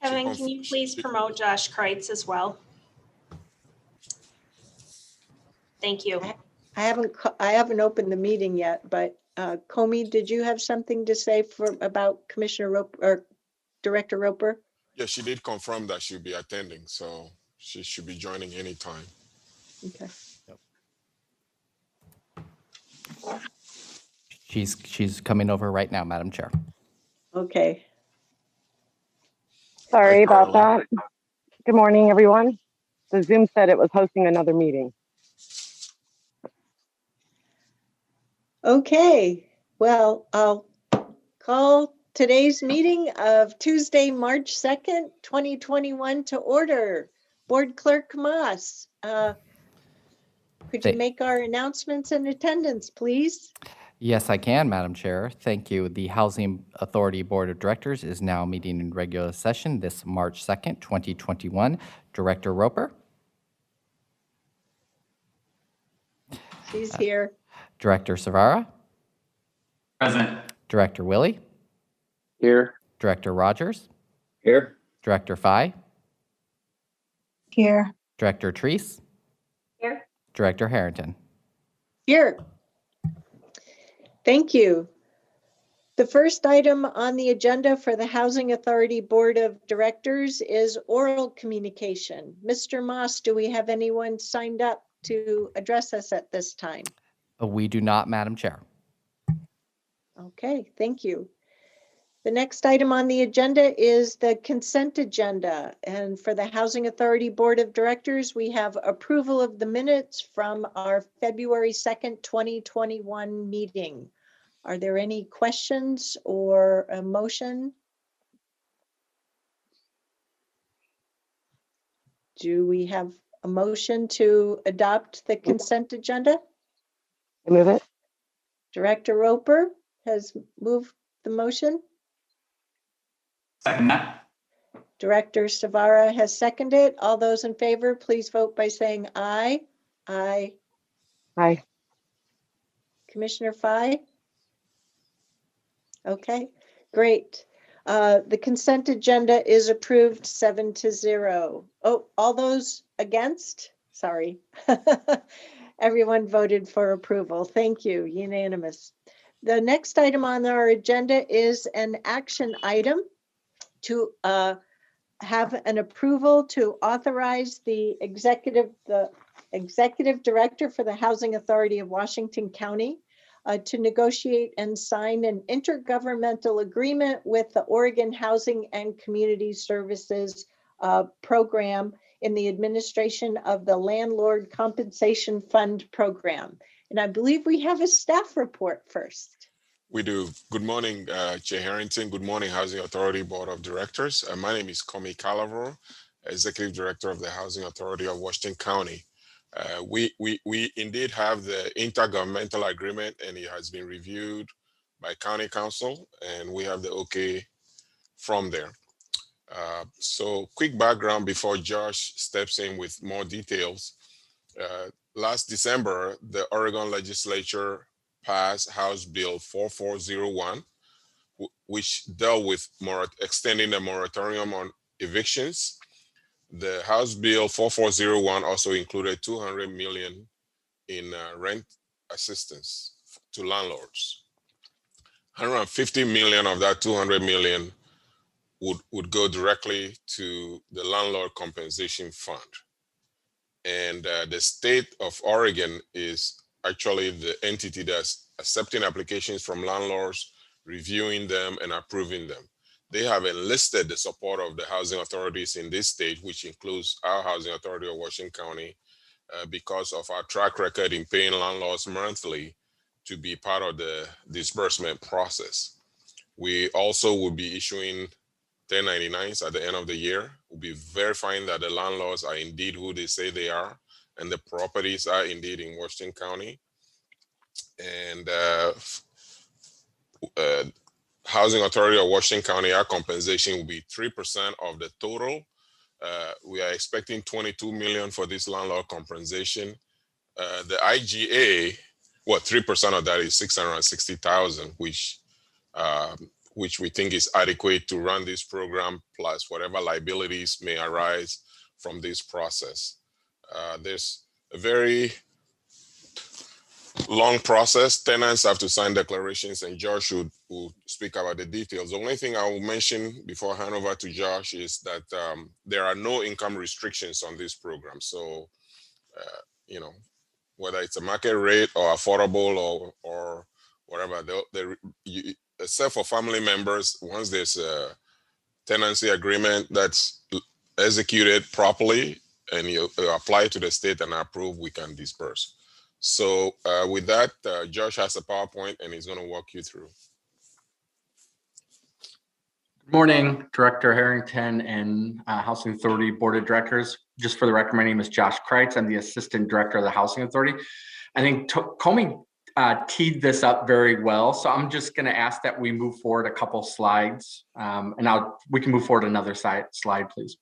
Kevin, can you please promote Josh Kreitz as well? Thank you. I haven't opened the meeting yet, but Comey, did you have something to say about Commissioner Roper or Director Roper? Yeah, she did confirm that she'll be attending, so she should be joining anytime. Okay. She's coming over right now, Madam Chair. Okay. Sorry about that. Good morning, everyone. The Zoom said it was hosting another meeting. Okay. Well, I'll call today's meeting of Tuesday, March 2nd, 2021 to order. Board Clerk Moss, could you make our announcements and attendance, please? Yes, I can, Madam Chair. Thank you. The Housing Authority Board of Directors is now meeting in regular session this March 2nd, 2021. Director Roper. She's here. Director Savara. Present. Director Willie. Here. Director Rogers. Here. Director Fye. Here. Director Treese. Here. Director Harrington. Here. Thank you. The first item on the agenda for the Housing Authority Board of Directors is oral communication. Mr. Moss, do we have anyone signed up to address us at this time? We do not, Madam Chair. Okay, thank you. The next item on the agenda is the consent agenda. And for the Housing Authority Board of Directors, we have approval of the minutes from our February 2nd, 2021 meeting. Are there any questions or a motion? Do we have a motion to adopt the consent agenda? I move it. Director Roper has moved the motion. Second that. Director Savara has seconded. All those in favor, please vote by saying aye. Aye. Aye. Commissioner Fye? Okay, great. The consent agenda is approved 7-0. Oh, all those against? Sorry. Everyone voted for approval. Thank you, unanimous. The next item on our agenda is an action item to have an approval to authorize the executive director for the Housing Authority of Washington County to negotiate and sign an intergovernmental agreement with the Oregon Housing and Community Services program in the administration of the Landlord Compensation Fund program. And I believe we have a staff report first. We do. Good morning, Chair Harrington. Good morning, Housing Authority Board of Directors. My name is Comey Calavero, Executive Director of the Housing Authority of Washington County. We indeed have the intergovernmental agreement, and it has been reviewed by County Council, and we have the okay from there. So quick background before Josh steps in with more details. Last December, the Oregon legislature passed House Bill 4401, which dealt with extending the moratorium on evictions. The House Bill 4401 also included $200 million in rent assistance to landlords. $150 million of that $200 million would go directly to the Landlord Compensation Fund. And the state of Oregon is actually the entity that's accepting applications from landlords, reviewing them and approving them. They have enlisted the support of the housing authorities in this state, which includes our Housing Authority of Washington County, because of our track record in paying landlords monthly to be part of the disbursement process. We also will be issuing 1099s at the end of the year. We'll be verifying that the landlords are indeed who they say they are, and the properties are indeed in Washington County. And Housing Authority of Washington County, our compensation will be 3% of the total. We are expecting $22 million for this landlord compensation. The IGA, 3% of that is $660,000, which which we think is adequate to run this program, plus whatever liabilities may arise from this process. There's a very long process. Tenants have to sign declarations, and Josh will speak about the details. The only thing I will mention before I hand over to Josh is that there are no income restrictions on this program. So, whether it's a market rate or affordable or whatever, except for family members, once there's a tenancy agreement that's executed properly and you apply to the state and approve, we can disperse. So with that, Josh has a PowerPoint and he's going to walk you through. Good morning, Director Harrington and Housing Authority Board of Directors. Just for the record, my name is Josh Kreitz. I'm the Assistant Director of the Housing Authority. I think Comey teed this up very well. So I'm just going to ask that we move forward a couple slides, and we can move forward another slide, please.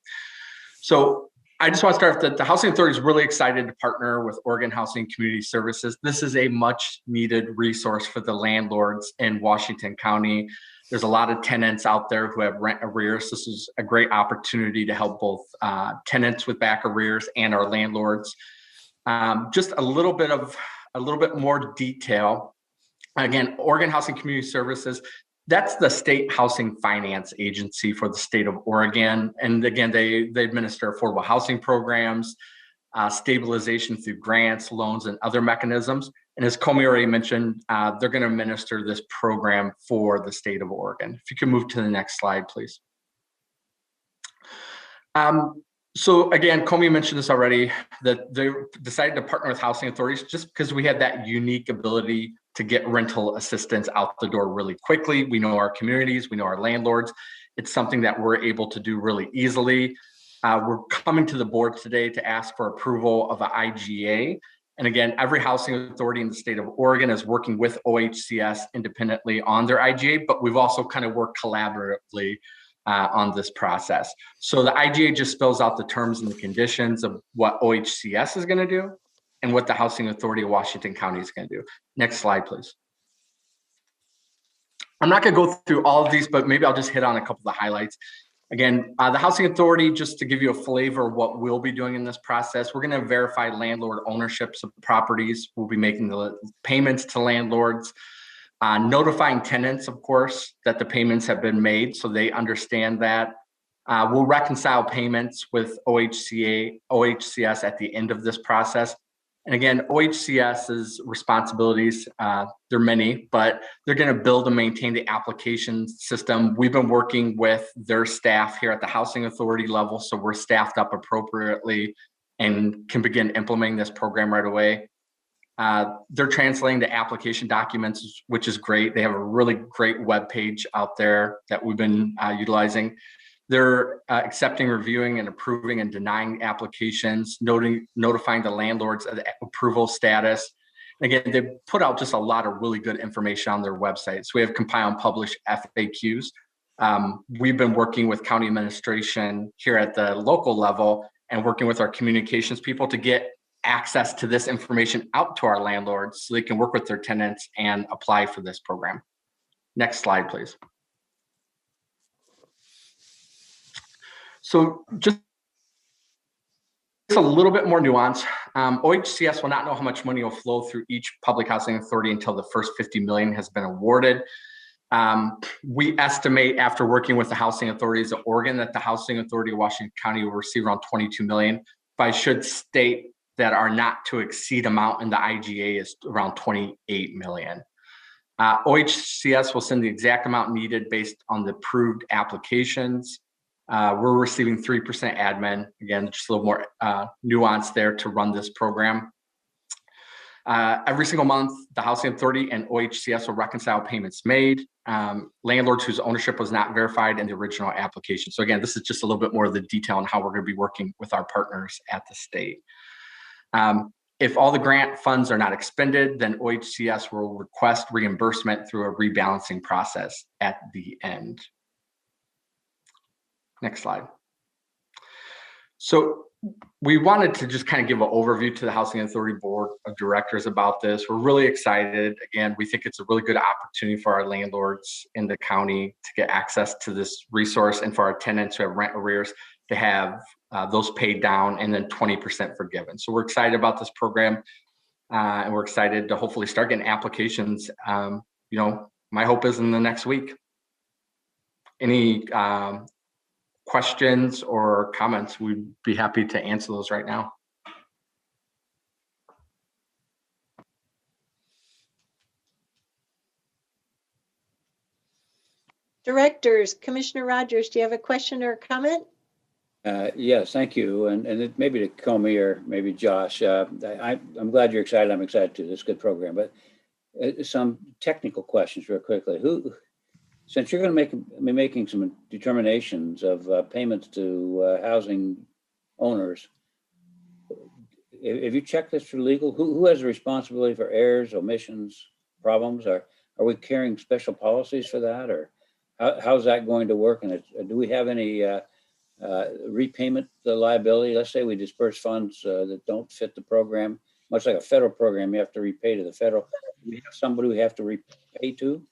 So I just want to start that the Housing Authority is really excited to partner with Oregon Housing Community Services. This is a much needed resource for the landlords in Washington County. There's a lot of tenants out there who have rent arrears. This is a great opportunity to help both tenants with back arrears and our landlords. Just a little bit more detail. Again, Oregon Housing Community Services, that's the state housing finance agency for the state of Oregon. And again, they administer affordable housing programs, stabilization through grants, loans, and other mechanisms. And as Comey already mentioned, they're going to administer this program for the state of Oregon. If you can move to the next slide, please. So again, Comey mentioned this already, that they decided to partner with housing authorities just because we had that unique ability to get rental assistance out the door really quickly. We know our communities, we know our landlords. It's something that we're able to do really easily. We're coming to the board today to ask for approval of an IGA. And again, every housing authority in the state of Oregon is working with OHCS independently on their IGA, but we've also kind of worked collaboratively on this process. So the IGA just spells out the terms and the conditions of what OHCS is going to do and what the Housing Authority of Washington County is going to do. Next slide, please. I'm not going to go through all of these, but maybe I'll just hit on a couple of the highlights. Again, the Housing Authority, just to give you a flavor of what we'll be doing in this process, we're going to verify landlord ownerships of properties. We'll be making the payments to landlords, notifying tenants, of course, that the payments have been made so they understand that. We'll reconcile payments with OHCS at the end of this process. And again, OHCS's responsibilities, they're many, but they're going to build and maintain the application system. We've been working with their staff here at the Housing Authority level, so we're staffed up appropriately and can begin implementing this program right away. They're translating the application documents, which is great. They have a really great web page out there that we've been utilizing. They're accepting, reviewing, and approving and denying applications, notifying the landlords of the approval status. And again, they put out just a lot of really good information on their website. So we have compile and publish FAQs. We've been working with county administration here at the local level and working with our communications people to get access to this information out to our landlords so they can work with their tenants and apply for this program. Next slide, please. So just a little bit more nuance. OHCS will not know how much money will flow through each public housing authority until the first $50 million has been awarded. We estimate, after working with the housing authorities of Oregon, that the Housing Authority of Washington County will receive around $22 million. But I should state that our not to exceed amount in the IGA is around $28 million. OHCS will send the exact amount needed based on the approved applications. We're receiving 3% admin. Again, just a little more nuance there to run this program. Every single month, the Housing Authority and OHCS will reconcile payments made, landlords whose ownership was not verified in the original application. So again, this is just a little bit more of the detail on how we're going to be working with our partners at the state. If all the grant funds are not expended, then OHCS will request reimbursement through a rebalancing process at the end. Next slide. So we wanted to just kind of give an overview to the Housing Authority Board of Directors about this. We're really excited. Again, we think it's a really good opportunity for our landlords in the county to get access to this resource, and for our tenants who have rent arrears to have those paid down and then 20% forgiven. So we're excited about this program, and we're excited to hopefully start getting applications. My hope is in the next week. Any questions or comments? We'd be happy to answer those right now. Directors, Commissioner Rogers, do you have a question or a comment? Yes, thank you. And it maybe to Comey or maybe Josh. I'm glad you're excited. I'm excited too. This is a good program. But some technical questions real quickly. Since you're going to be making some determinations of payments to housing owners, if you check this through legal, who has the responsibility for errors, omissions, problems? Are we carrying special policies for that, or how's that going to work? And do we have any repayment liability? Let's say we disperse funds that don't fit the program, much like a federal program, you have to repay to the federal. Do we have somebody we have to repay to?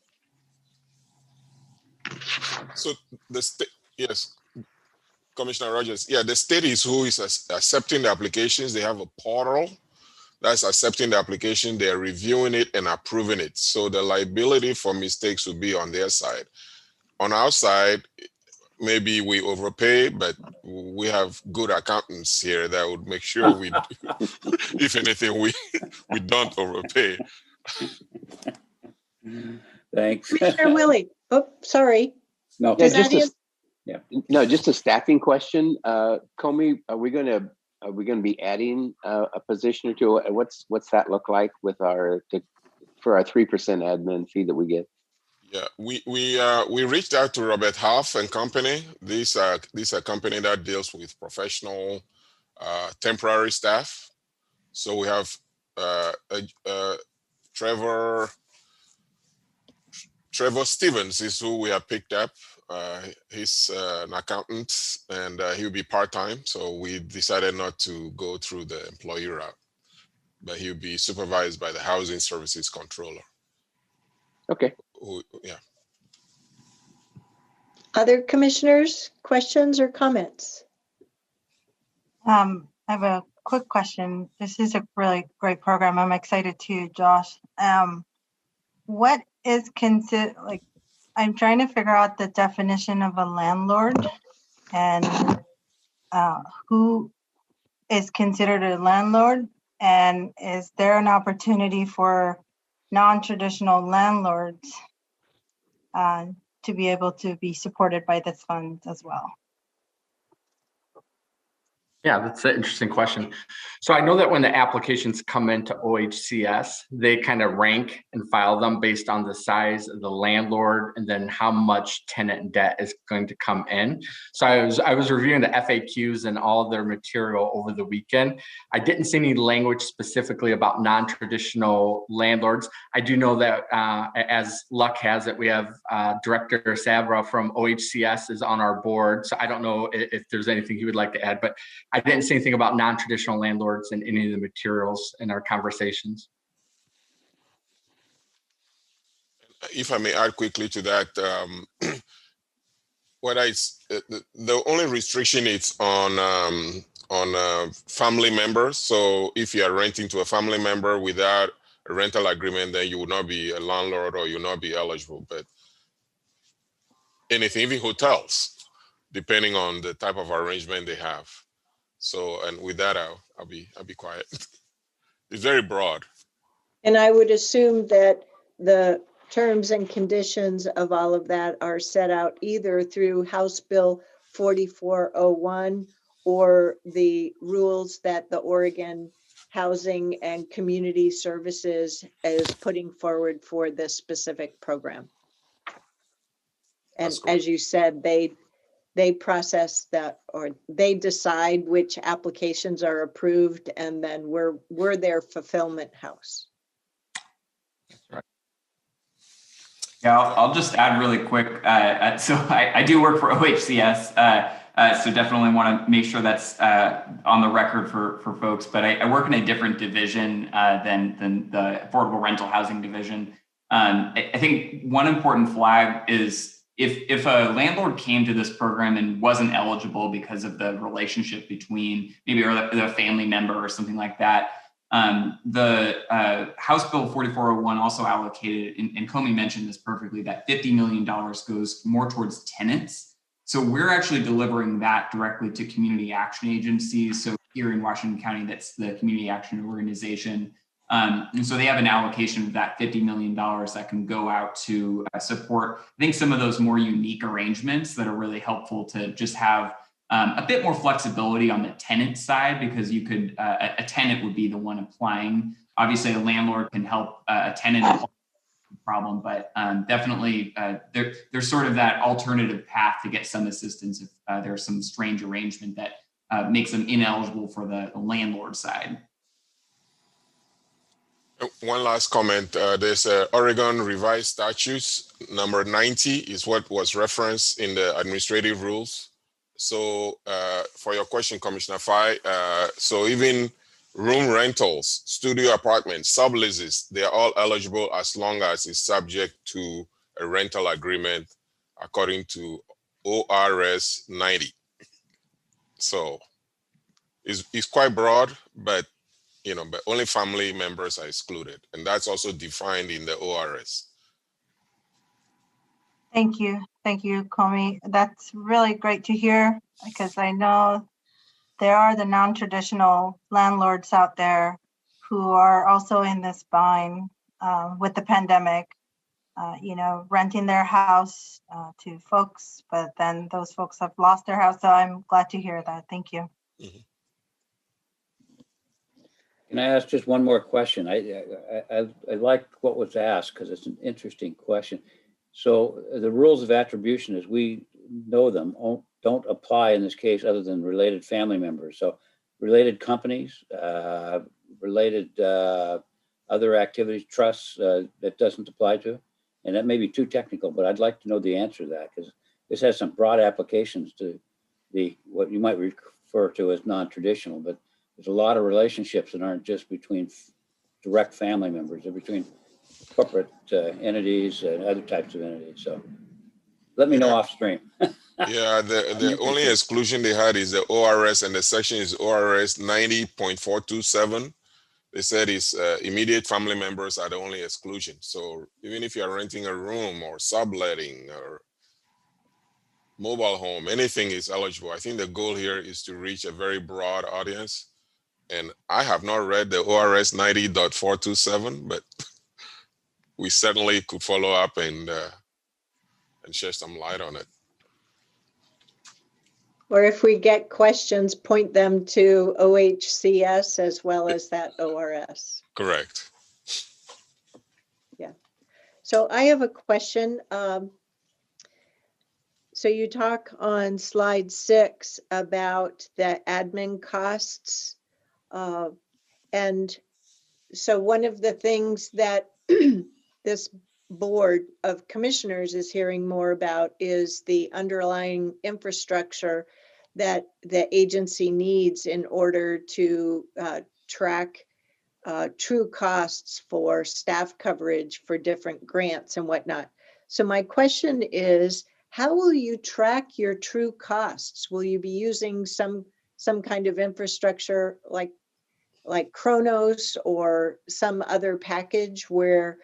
So the state, yes, Commissioner Rogers. Yeah, the state is who is accepting the applications. They have a portal that's accepting the application. They're reviewing it and approving it. So the liability for mistakes will be on their side. On our side, maybe we overpay, but we have good accountants here that would make sure we, if anything, we don't overpay. Thanks. Commissioner Willie, oh, sorry. No, Does Yeah, that just a staffing question. Comey, are we going to be adding a position or two? What's that look like with for our 3% admin fee that we get? Yeah, we reached out to Robert Half and Company. These are a company that deals with professional temporary staff. So we have Trevor Stevens is who we have picked up. He's an accountant, and he'll be part-time. So we decided not to go through the employee route, but he'll be supervised by the Housing Services Controller. Okay. Yeah. other commissioners, questions or comments? I have a quick question. This is a really great program. I'm excited too, Josh. What is I'm trying to figure out the definition of a landlord and who is considered a landlord, and is there an opportunity for non-traditional landlords to be able to be supported by this fund as well? Yeah, that's an interesting question. So I know that when the applications come into OHCS, they kind of rank and file them based on the size of the landlord and then how much tenant debt is going to come in. So I was reviewing the FAQs and all of their material over the weekend. I didn't see any language specifically about non-traditional landlords. I do know that as luck has it, we have Director Savra from OHCS is on our board. So I don't know if there's anything he would like to add, but I didn't say anything about non-traditional landlords in any of the materials in our conversations. If I may add quickly to that, the only restriction is on family members. So if you are renting to a family member without a rental agreement, then you will not be a landlord or you'll not be eligible. But anything, even hotels, depending on the type of arrangement they have. So, and with that, I'll be quiet. It's very broad. And I would assume that the terms and conditions of all of that are set out either through House Bill 4401 or the rules that the Oregon Housing and Community Services is putting forward for this specific program. And as you said, they process that, or they decide which applications are approved, and then we're their fulfillment house. Yeah, I'll just add really quick. So I do work for OHCS. So definitely want to make sure that's on the record for folks. But I work in a different division than the affordable rental housing division. I think one important flag is if a landlord came to this program and wasn't eligible because of the relationship between maybe a family member or something like that, the House Bill 4401 also allocated, and Comey mentioned this perfectly, that $50 million goes more towards tenants. So we're actually delivering that directly to community action agencies. So here in Washington County, that's the Community Action Organization. And so they have an allocation of that $50 million that can go out to support, I think, some of those more unique arrangements that are really helpful to just have a bit more flexibility on the tenant side, because you could, a tenant would be the one applying. Obviously, a landlord can help a tenant problem, but definitely there's sort of that alternative path to get some assistance if there's some strange arrangement that makes them ineligible for the landlord side. One last comment. There's Oregon Revised Statutes number 90 is what was referenced in the administrative rules. So for your question, Commissioner Fye, so even room rentals, studio apartments, subleases, they are all eligible as long as it's subject to a rental agreement according to ORS 90. So it's quite broad, but but only family members are excluded. And that's also defined in the ORS. Thank you. Thank you, Comey. That's really great to hear, because I know there are the non-traditional landlords out there who are also in this bind with the pandemic, renting their house to folks, but then those folks have lost their house. So I'm glad to hear that. Thank you. Mm-hmm. Can I ask just one more question? I like what was asked because it's an interesting question. So the rules of attribution, as we know them, don't apply in this case other than related family members. So related companies, related other activities, trusts, that doesn't apply to. And that may be too technical, but I'd like to know the answer to that, because this has some broad applications to what you might refer to as non-traditional, but there's a lot of relationships that aren't just between direct family members, they're between corporate entities and other types of entities. So let me know off stream. Yeah, the only exclusion they had is the ORS, and the section is ORS 90.427. They said it's immediate family members are the only exclusion. So even if you're renting a room or subletting or mobile home, anything is eligible. I think the goal here is to reach a very broad audience. And I have not read the ORS 90.427, but we certainly could follow up and shed some light on it. Or if we get questions, point them to OHCS as well as that ORS. Correct. Yeah. So I have a question. So you talk on slide 6 about the admin costs. And so one of the things that this board of commissioners is hearing more about is the underlying infrastructure that the agency needs in order to track true costs for staff coverage for different grants and whatnot. So my question is, how will you track your true costs? Will you be using some kind of infrastructure like Kronos or some other package where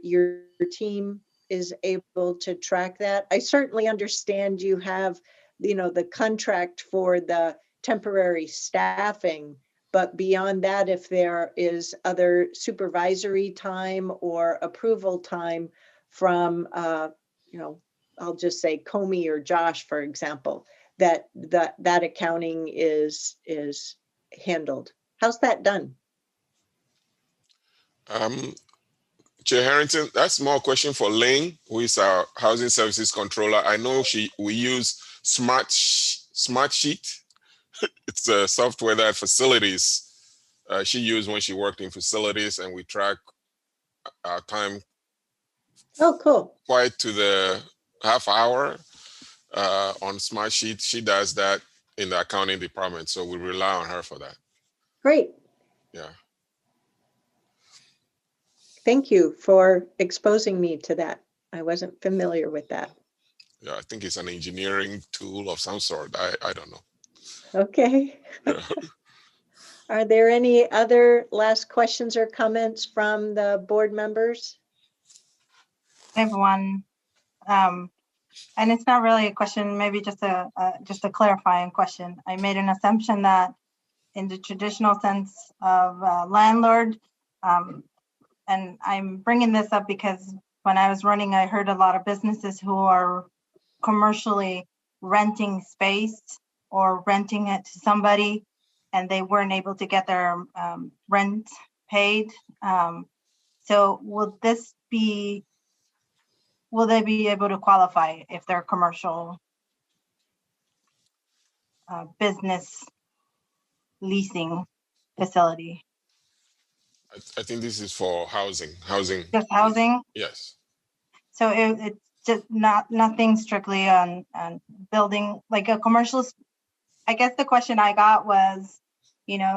your team is able to track that? I certainly understand you have, the contract for the temporary staffing, but beyond that, if there is other supervisory time or approval time from, I'll just say Comey or Josh, for example, that accounting is handled. How's that done? Chair Harrington, that's more a question for Ling, who is our housing services controller. I know we use Smartsheet. It's a software that facilities she used when she worked in facilities, and we track our time. Oh, cool. Quite to the half hour. on Smartsheet. She does that in the accounting department, so we rely on her for that. Great. Yeah. Thank you for exposing me to that. I wasn't familiar with that. Yeah, I think it's an engineering tool of some sort. I don't know. Okay. Yeah. Are there any other last questions or comments from the board members? I have one, and it's not really a question, maybe just a clarifying question. I made an assumption that in the traditional sense of landlord, and I'm bringing this up because when I was running, I heard a lot of businesses who are commercially renting space or renting it to somebody, and they weren't able to get their rent paid. So will they be able to qualify if they're commercial business leasing facility? I think this is for housing. Housing. Just housing? Yes. So it's just nothing strictly on building, like a commercial. I guess the question I got was, it's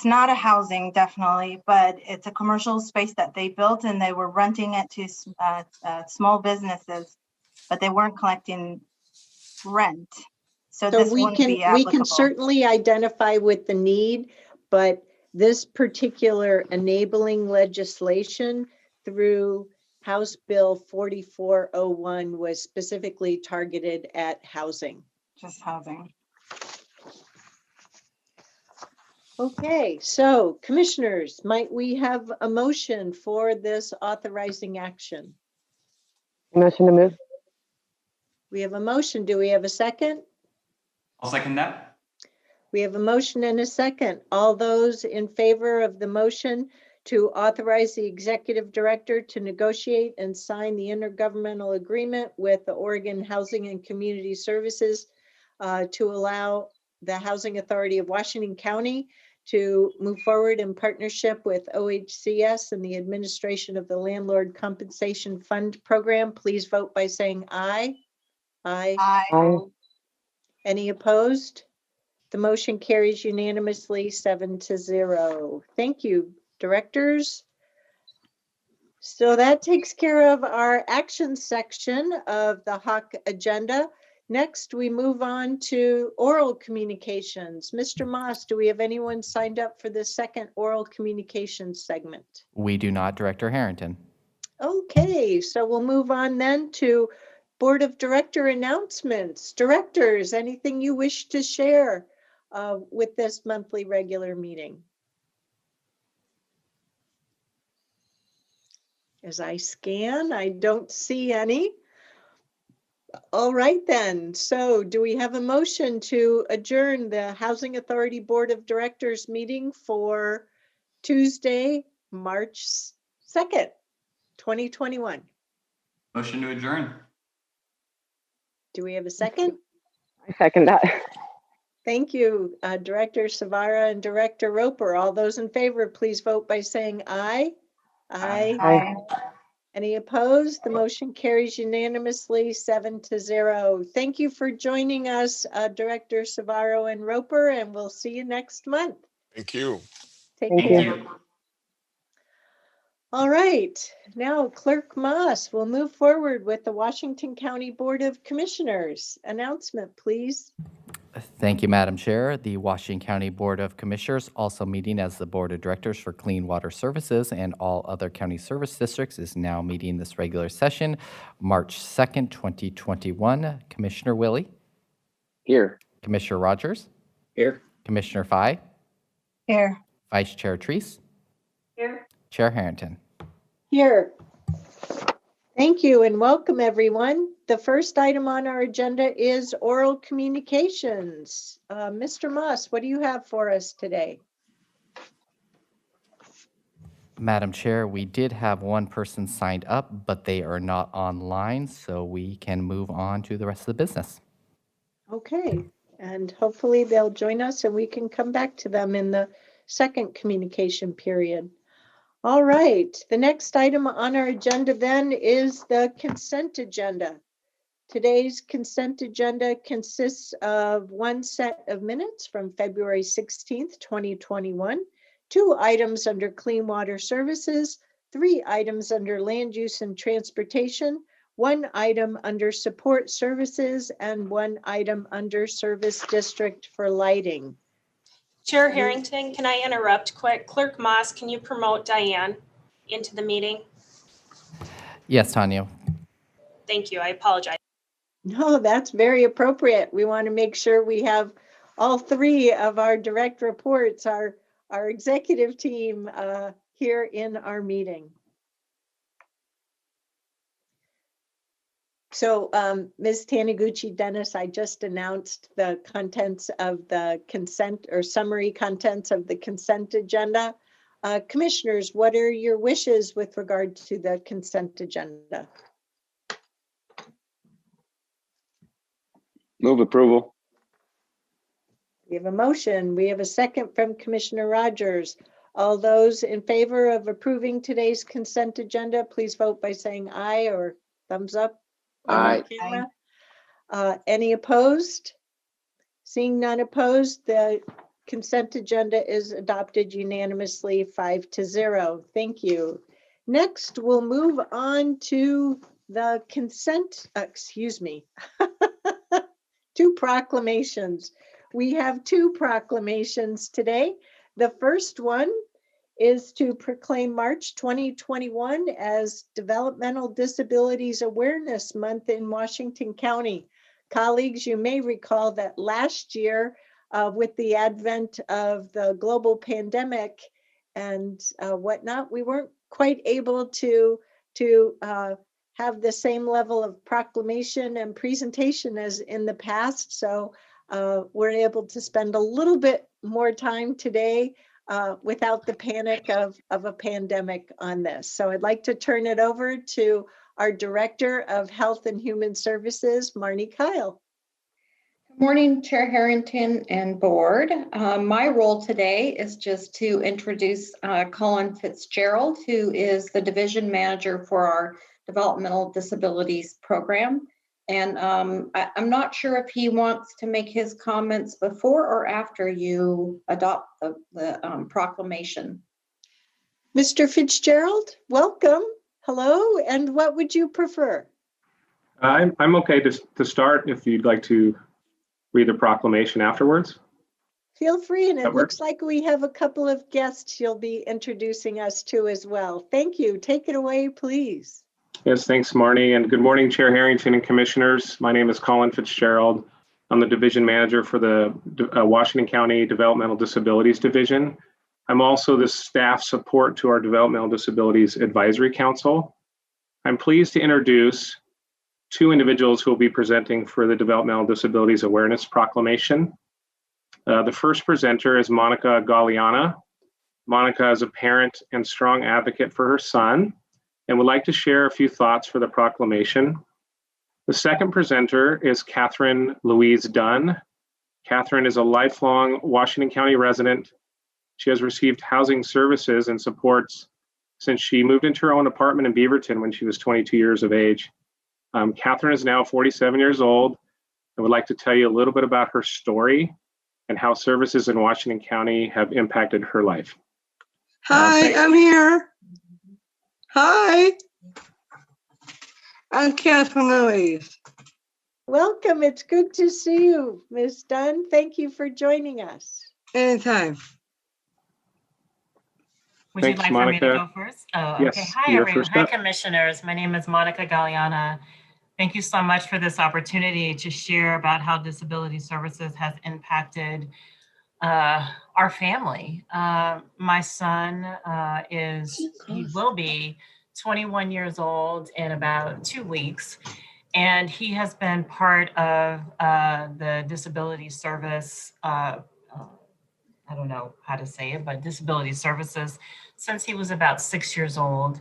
not a housing, definitely, but it's a commercial space that they built and they were renting it to small businesses, but they weren't collecting rent. So this we wouldn't be can applicable. certainly identify with the need, but this particular enabling legislation through House Bill 4401 was specifically targeted at housing. Just housing. Okay, so commissioners, might we have a motion for this authorizing action? Motion to move. We have a motion. Do we have a second? I'll second that. We have a motion and a second. All those in favor of the motion to authorize the executive director to negotiate and sign the intergovernmental agreement with the Oregon Housing and Community Services to allow the Housing Authority of Washington County to move forward in partnership with OHCS and the administration of the Landlord Compensation Fund Program, please vote by saying aye. Aye. Aye. Any opposed? The motion carries unanimously 7-0. Thank you, directors. So that takes care of our action section of the HAWK agenda. Next, we move on to oral communications. Mr. Moss, do we have anyone signed up for the second oral communications segment? We do not, Director Harrington. Okay, so we'll move on then to Board of Director announcements. Directors, anything you wish to share with this monthly regular meeting? As I scan, I don't see any. All right then, so do we have a motion to adjourn the Housing Authority Board of Directors meeting for Tuesday, March 2nd, 2021? Motion to adjourn. Do we have a second? I second that. Thank you, Director Savara and Director Roper. All those in favor, please vote by saying aye. Aye. Aye. Any opposed? The motion carries unanimously 7-0. Thank you for joining us, Director Savaro and Roper, and we'll see you next month. Thank you. Take Thank care. you. All right, now Clerk Moss will move forward with the Washington County Board of Commissioners. Announcement, please. Thank you, Madam Chair. The Washington County Board of Commissioners, also meeting as the Board of Directors for Clean Water Services and all other county service districts, is now meeting this regular session, March 2nd, 2021. Commissioner Willie? Here. Commissioner Rogers? Here. Commissioner Fye? Here. Vice Chair Treese? Here. Chair Harrington? Here. Thank you and welcome, everyone. The first item on our agenda is oral communications. Mr. Moss, what do you have for us today? Madam Chair, we did have one person signed up, but they are not online, so we can move on to the rest of the business. Okay, and hopefully they'll join us and we can come back to them in the second communication period. All right, the next item on our agenda then is the consent agenda. Today's consent agenda consists of one set of minutes from February 16th, 2021, 2 items under Clean Water Services, 3 items under Land Use and Transportation, 1 item under Support Services, and 1 item under Service District for Lighting. Chair Harrington, can I interrupt quick? Clerk Moss, can you promote Diane into the meeting? Yes, Tanya. Thank you. I apologize. No, that's very appropriate. We want to make sure we have all 3 of our direct reports, our executive team here in our meeting. So Ms. Taniguchi Dennis, I just announced the contents of the consent or summary contents of the consent agenda. Commissioners, what are your wishes with regard to the consent agenda? Move approval. We have a motion. We have a second from Commissioner Rogers. All those in favor of approving today's consent agenda, please vote by saying aye or thumbs up. Aye. Any opposed? Seeing none opposed, the consent agenda is adopted unanimously 5-0. Thank you. Next, we'll move on to the consent, excuse me, 2 proclamations. We have 2 proclamations today. The first one is to proclaim March 2021 as Developmental Disabilities Awareness Month in Washington County. Colleagues, you may recall that last year, with the advent of the global pandemic and whatnot, we weren't quite able to have the same level of proclamation and presentation as in the past. So we're able to spend a little bit more time today without the panic of a pandemic on this. So I'd like to turn it over to our Director of Health and Human Services, Marnie Kyle. Good morning, Chair Harrington and board. My role today is just to introduce Colin Fitzgerald, who is the division manager for our developmental disabilities program. And I'm not sure if he wants to make his comments before or after you adopt the proclamation. Mr. Fitzgerald, welcome. Hello, and what would you prefer? I'm okay to start if you'd like to read the proclamation afterwards. Feel free, and it That looks works. like we have a couple of guests you'll be introducing us to as well. Thank you. Take it away, please. Yes, thanks, Marnie, and good morning, Chair Harrington and Commissioners. My name is Colin Fitzgerald. I'm the division manager for the Washington County Developmental Disabilities Division. I'm also the staff support to our Developmental Disabilities Advisory Council. I'm pleased to introduce 2 individuals who will be presenting for the Developmental Disabilities Awareness Proclamation. The first presenter is Monica Galeana. Monica is a parent and strong advocate for her son and would like to share a few thoughts for the proclamation. The second presenter is Catherine Louise Dunn. Catherine is a lifelong Washington County resident. She has received housing services and supports since she moved into her own apartment in Beaverton when she was 22 years of age. Catherine is now 47 years old and would like to tell you a little bit about her story and how services in Washington County have impacted her life. Hi, I'm here. Hi, I'm Catherine Louise. Welcome. It's good to see you, Ms. Dunn. Thank you for joining us. Anytime. Would Thanks, you like Monica. for me to go first? Oh, Yes, okay. Hi, you're everyone. first Hi, up. commissioners. My name is Monica Galeana. Thank you so much for this opportunity to share about how disability services has impacted our family. My son he will be 21 years old in about 2 weeks. And he has been part of the disability service, I don't know how to say it, but disability services since he was about 6 years old.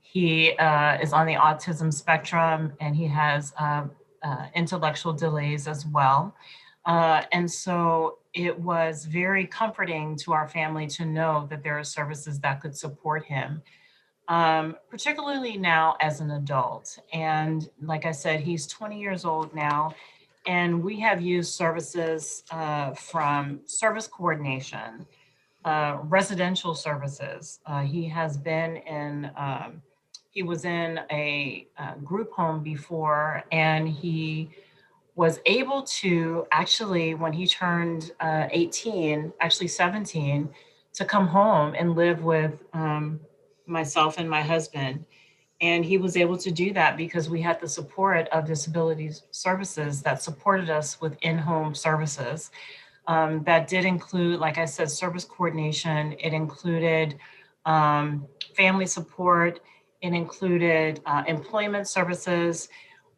He is on the autism spectrum and he has intellectual delays as well. And so it was very comforting to our family to know that there are services that could support him. particularly now as an adult. And like I said, he's 20 years old now, and we have used services from service coordination, residential services. He has been in, he was in a group home before, and he was able to actually, when he turned 18, actually 17, to come home and live with myself and my husband. And he was able to do that because we had the support of disability services that supported us with in-home services. That did include, like I said, service coordination. It included family support. It included employment services,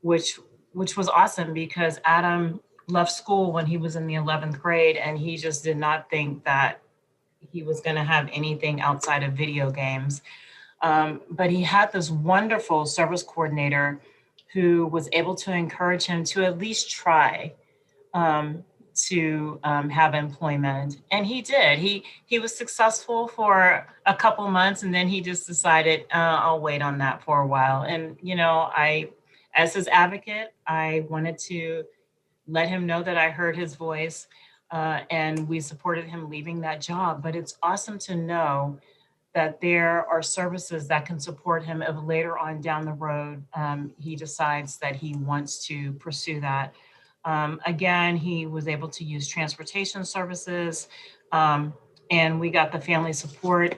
which was awesome because Adam left school when he was in the 11th grade, and he just did not think that he was going to have anything outside of video games. But he had this wonderful service coordinator who was able to encourage him to at least try to have employment. And he did. He was successful for a couple months, and then he just decided, I'll wait on that for a while. And, you know, as his advocate, I wanted to let him know that I heard his voice, and we supported him leaving that job. But it's awesome to know that there are services that can support him if later on down the road he decides that he wants to pursue that. Again, he was able to use transportation services, and we got the family support.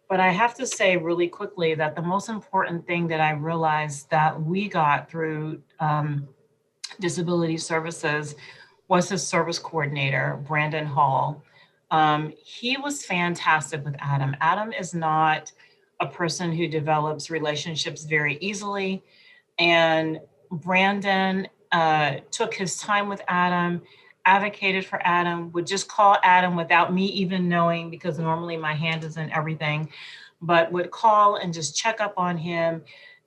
But I have to say really quickly that the most important thing that I realized that we got through disability services was his service coordinator, Brandon Hall. He was fantastic with Adam. Adam is not a person who develops relationships very easily. And Brandon took his time with Adam, advocated for Adam, would just call Adam without me even knowing, because normally my hand is in everything, but would call and just check up on him.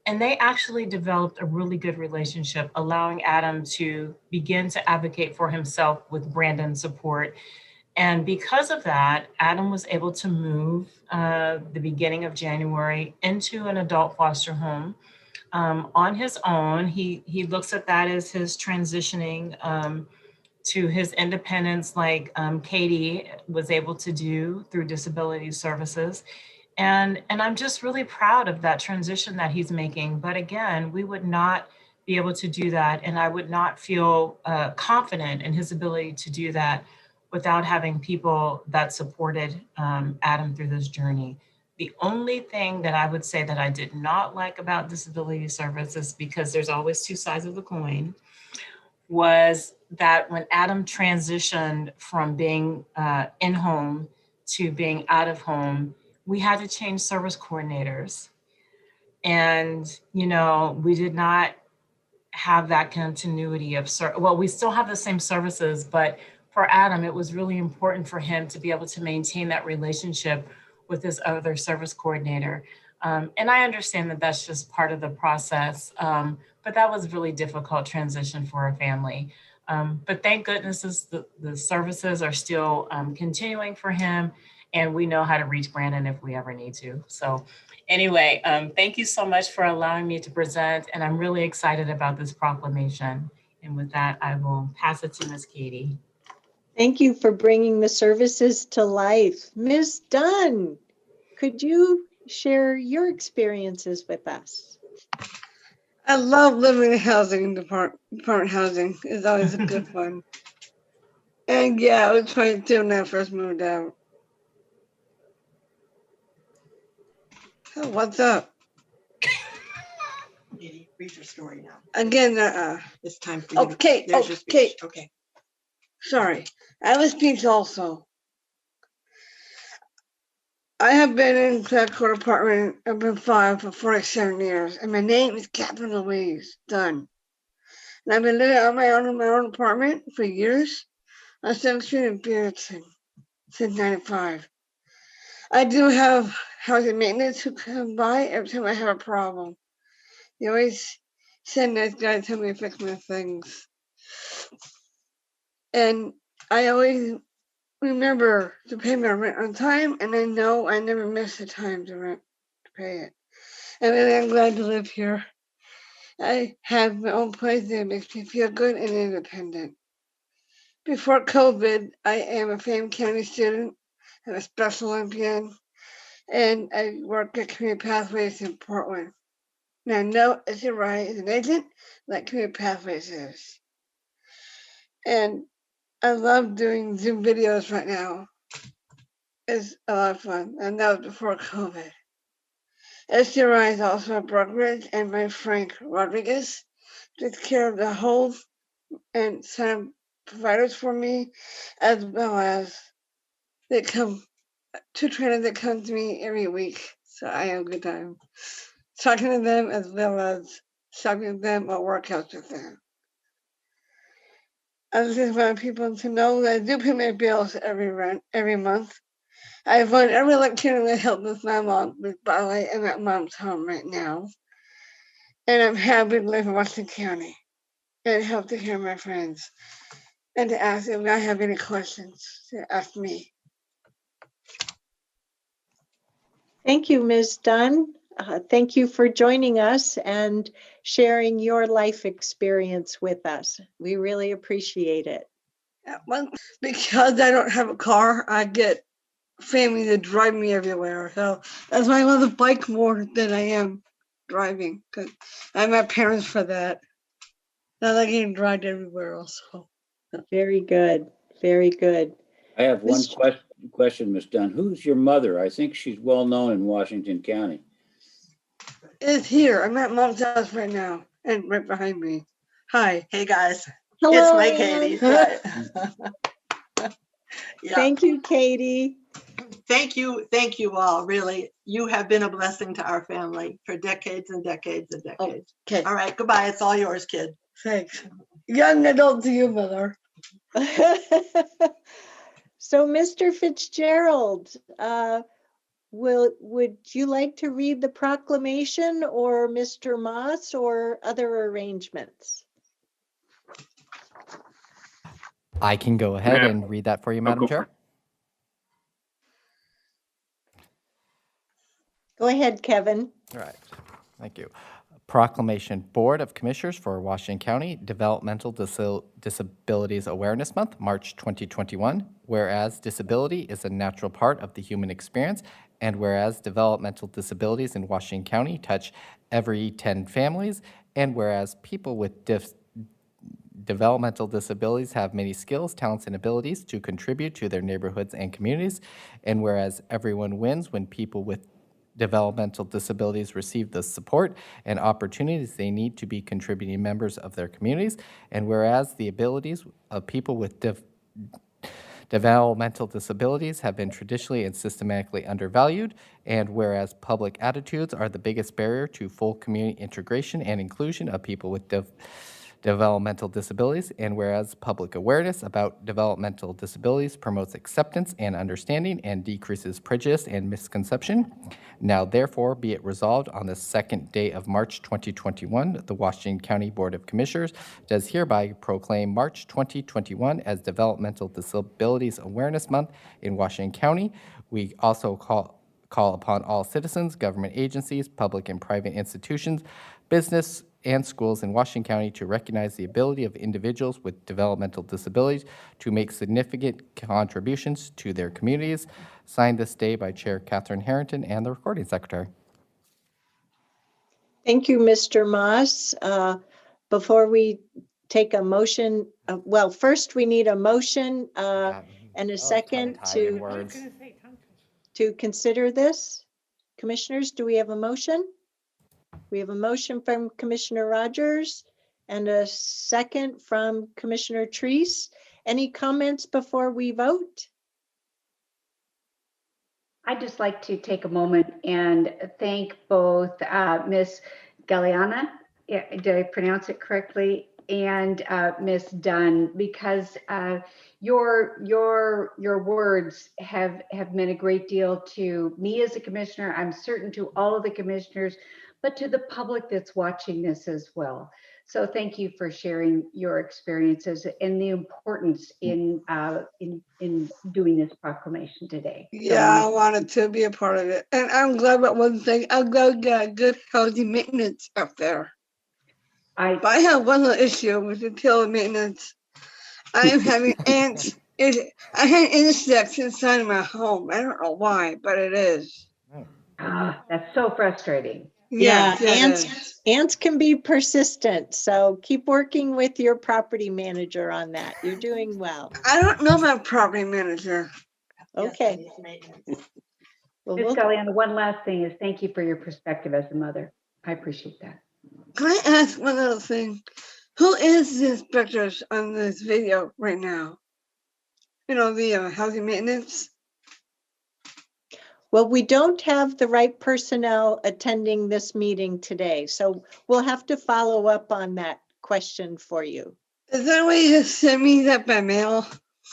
And they actually developed a really good relationship, allowing Adam to begin to advocate for himself with Brandon's support. And because of that, Adam was able to move the beginning of January into an adult foster home on his own. He looks at that as his transitioning to his independence, like Katie was able to do through disability services. And I'm just really proud of that transition that he's making. But again, we would not be able to do that, and I would not feel confident in his ability to do that without having people that supported Adam through this journey. The only thing that I would say that I did not like about disability services, because there's always two sides of the coin, was that when Adam transitioned from being in home to being out of home, we had to change service coordinators. And, you know, we did not have that continuity of, well, we still have the same services, but for Adam, it was really important for him to be able to maintain that relationship with his other service coordinator. And I understand that that's just part of the process, but that was really difficult transition for a family. But thank goodness the services are still continuing for him, and we know how to reach Brandon if we ever need to. So anyway, thank you so much for allowing me to present, and I'm really excited about this proclamation. And with that, I will pass it to Ms. Katie. Thank you for bringing the services to life. Ms. Dunn, could you share your experiences with us? I love living in housing apartment housing. It's always a good fun. And yeah, I was 22 when I first moved out. So what's up? Read your story now. Again, It's time for you. okay, There's your okay. speech. Okay. Sorry, I have a speech also. I have been in that court apartment. I've been 5 for 47 years, and my name is Catherine Louise Dunn. And I've been living on my own in my own apartment for years on 7th Street in Beardton since '95. I do have housing maintenance who come by every time I have a problem. They always send nice guys to help me fix my things. And I always remember to pay my rent on time, and I know I never miss the time to pay it. and really I'm glad to live here. I have my own place and it makes me feel good and independent. Before COVID, I am a Fayette County student. I'm a Special Olympian, and I work at Community Pathways in Portland. And I know SRI is an agent like Community Pathways is. And I love doing Zoom videos right now. It's a lot of fun, and that was before COVID. SRI is also a brokerage, and my Frank Rodriguez takes care of the whole and some providers for me, as well as they come, 2 trainers that come to me every week. So I have a good time talking to them as well as shopping with them or workouts with them. I just want people to know that I do pay my bills every month. I run every lecture that help with my mom with ballet. I'm at mom's home right now. And I'm happy to live in Washington County and help take care of my friends. And to ask if I have any questions to ask me. Thank you, Ms. Dunn. Thank you for joining us and sharing your life experience with us. We really appreciate it. Well, because I don't have a car, I get family to drive me everywhere. So that's why I love the bike more than I am driving. Because I have my parents for that. Now I can drive everywhere also. Very good. Very good. I have one question, Ms. Dunn. Who's your mother? I think she's well known in Washington County. It's here. I'm at mom's house right now and right behind me. Hi. Hey guys. Hello, It's my Ann. Katie. Right. Yeah. Thank you, Katie. Thank you all. Really, you have been a blessing to our family for decades and decades and decades. Okay. All right, goodbye. It's all yours, kid. Thanks. Young adult to you, mother. So, Mr. Fitzgerald, would you like to read the proclamation, or Mr. Moss, or other arrangements? I can go ahead and read that for you, Madam Chair. Go ahead, Kevin. All right. Thank you. Proclamation, Board of Commissioners for Washington County Developmental Disabilities Awareness Month, March 2021. Whereas disability is a natural part of the human experience, and whereas developmental disabilities in Washington County touch every 10 families, and whereas people with developmental disabilities have many skills, talents, and abilities to contribute to their neighborhoods and communities, and whereas everyone wins when people with developmental disabilities receive the support and opportunities they need to be contributing members of their communities, and whereas the abilities of people with developmental disabilities have been traditionally and systematically undervalued, and whereas public attitudes are the biggest barrier to full community integration and inclusion of people with developmental disabilities, and whereas public awareness about developmental disabilities promotes acceptance and understanding and decreases prejudice and misconception. Now therefore be it resolved on the second day of March 2021, the Washington County Board of Commissioners does hereby proclaim March 2021 as Developmental Disabilities Awareness Month in Washington County. We also call upon all citizens, government agencies, public and private institutions, business, and schools in Washington County to recognize the ability of individuals with developmental disabilities to make significant contributions to their communities. Signed this day by Chair Catherine Harrington and the Recording Secretary. Thank you, Mr. Moss. Before we take a motion, well, first we need a motion and a second to consider this. Commissioners, do we have a motion? We have a motion from Commissioner Rogers and a second from Commissioner Treese. Any comments before we vote? I'd just like to take a moment and thank both Ms. Galeana, did I pronounce it correctly, and Ms. Dunn, because your words have meant a great deal to me as a commissioner. I'm certain to all of the commissioners, but to the public that's watching this as well. So thank you for sharing your experiences and the importance in doing this proclamation today. So Yeah, I wanted to be a part of it. And I'm glad about one thing. I'm glad we got good healthy maintenance up there. But I have one little issue with the utility maintenance. I am having ants. I had insects inside my home. I don't know why, but it is. That's so frustrating. Yeah, Yes, it is. ants can be persistent. So keep working with your property manager on that. You're doing well. I don't know my property manager. Okay. Well, Ms. Galeano, one last thing is thank you for your perspective as a mother. I appreciate that. Can I ask one other thing? Who is the inspectors on this video right now? You know, the housing maintenance. Well, we don't have the right personnel attending this meeting today, so we'll have to follow up on that question for you. Is there a way to send me that by mail?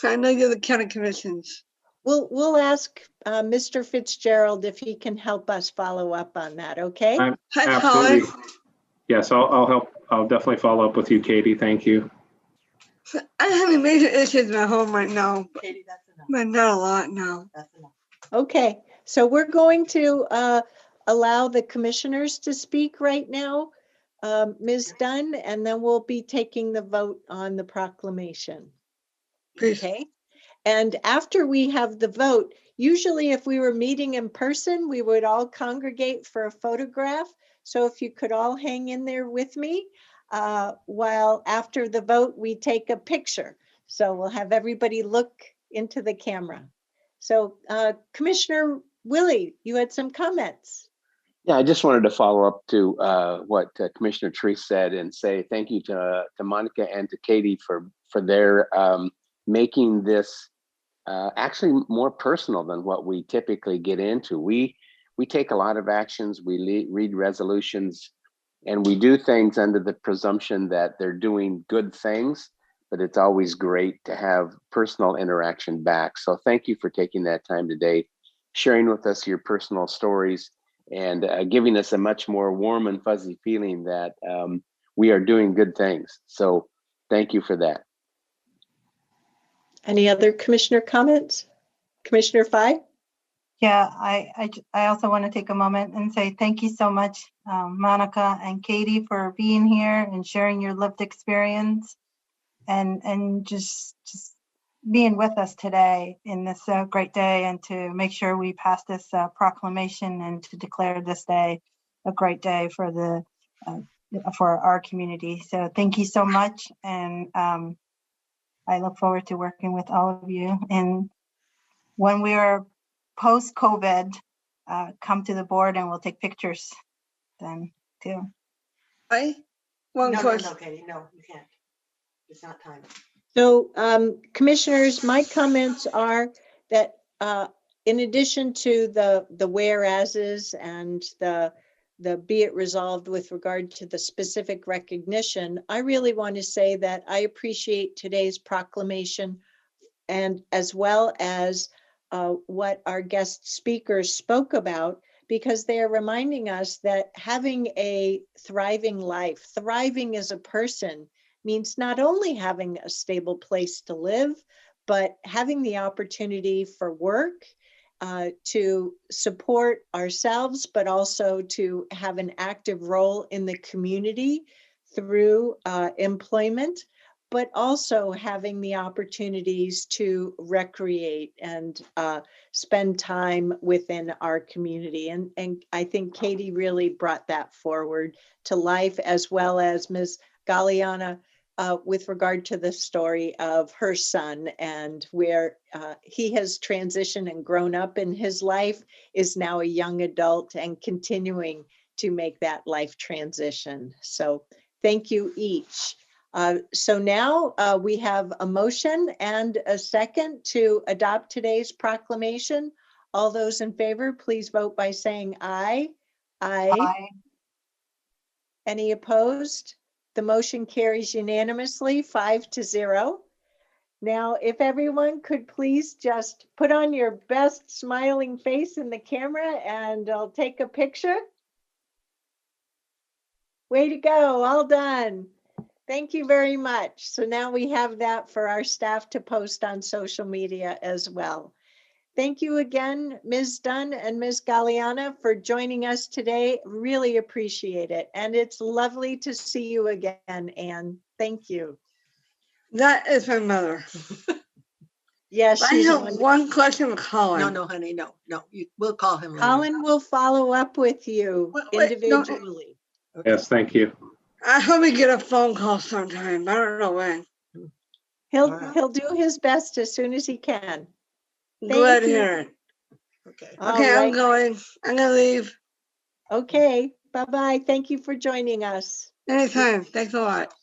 I know you're the county commissions. We'll ask Mr. Fitzgerald if he can help us follow up on that, okay? Absolutely. Yes, I'll help. I'll definitely follow up with you, Katie. Thank you. I'm having major issues in my home right now, but not a lot now. Okay, so we're going to allow the commissioners to speak right now, Ms. Dunn, and then we'll be taking the vote on the proclamation. Okay, and after we have the vote, usually if we were meeting in person, we would all congregate for a photograph. So if you could all hang in there with me while after the vote, we take a picture. So we'll have everybody look into the camera. So Commissioner Willie, you had some comments. Yeah, I just wanted to follow up to what Commissioner Tree said and say thank you to Monica and to Katie for their making this actually more personal than what we typically get into. We take a lot of actions, we read resolutions, and we do things under the presumption that they're doing good things, but it's always great to have personal interaction back. So thank you for taking that time today, sharing with us your personal stories, and giving us a much more warm and fuzzy feeling that we are doing good things. So thank you for that. Any other commissioner comments? Commissioner Fye? Yeah, I also want to take a moment and say thank you so much, Monica and Katie, for being here and sharing your lived experience and just being with us today in this great day, and to make sure we pass this proclamation and to declare this day a great day for our community. So thank you so much, and I look forward to working with all of you. And when we are post-COVID, come to the board and we'll take pictures then too. One No, question. Katie, no, you can't. It's not time. So commissioners, my comments are that in addition to the whereases and the be it resolved with regard to the specific recognition, I really want to say that I appreciate today's proclamation, and as well as what our guest speakers spoke about, because they are reminding us that having a thriving life, thriving as a person, means not only having a stable place to live, but having the opportunity for work, to support ourselves, but also to have an active role in the community through employment, but also having the opportunities to recreate and spend time within our community. And I think Katie really brought that forward to life, as well as Ms. Galeana, with regard to the story of her son and where he has transitioned and grown up in his life, is now a young adult and continuing to make that life transition. So thank you each. So now we have a motion and a second to adopt today's proclamation. All those in favor, please vote by saying aye. Aye. Any opposed? The motion carries unanimously, 5-0. Now, if everyone could please just put on your best smiling face in the camera and I'll take a picture. Way to go, all done. Thank you very much. So now we have that for our staff to post on social media as well. Thank you again, Ms. Dunn and Ms. Galliana, for joining us today. Really appreciate it. And it's lovely to see you again, Anne. Thank you. That is my mother. Yes, I she's have wonderful. one question for Colin. No, honey, no. We'll call him later. Colin will follow up with you Wait, no. individually. Yes, thank you. I hope we get a phone call sometime. I don't know when. He'll do his best as soon as he can. Glad to you. hear it. Okay. All Okay, I'm right. going. I'm gonna leave. Okay, bye-bye. Thank you for joining us. Anytime. Thanks a lot.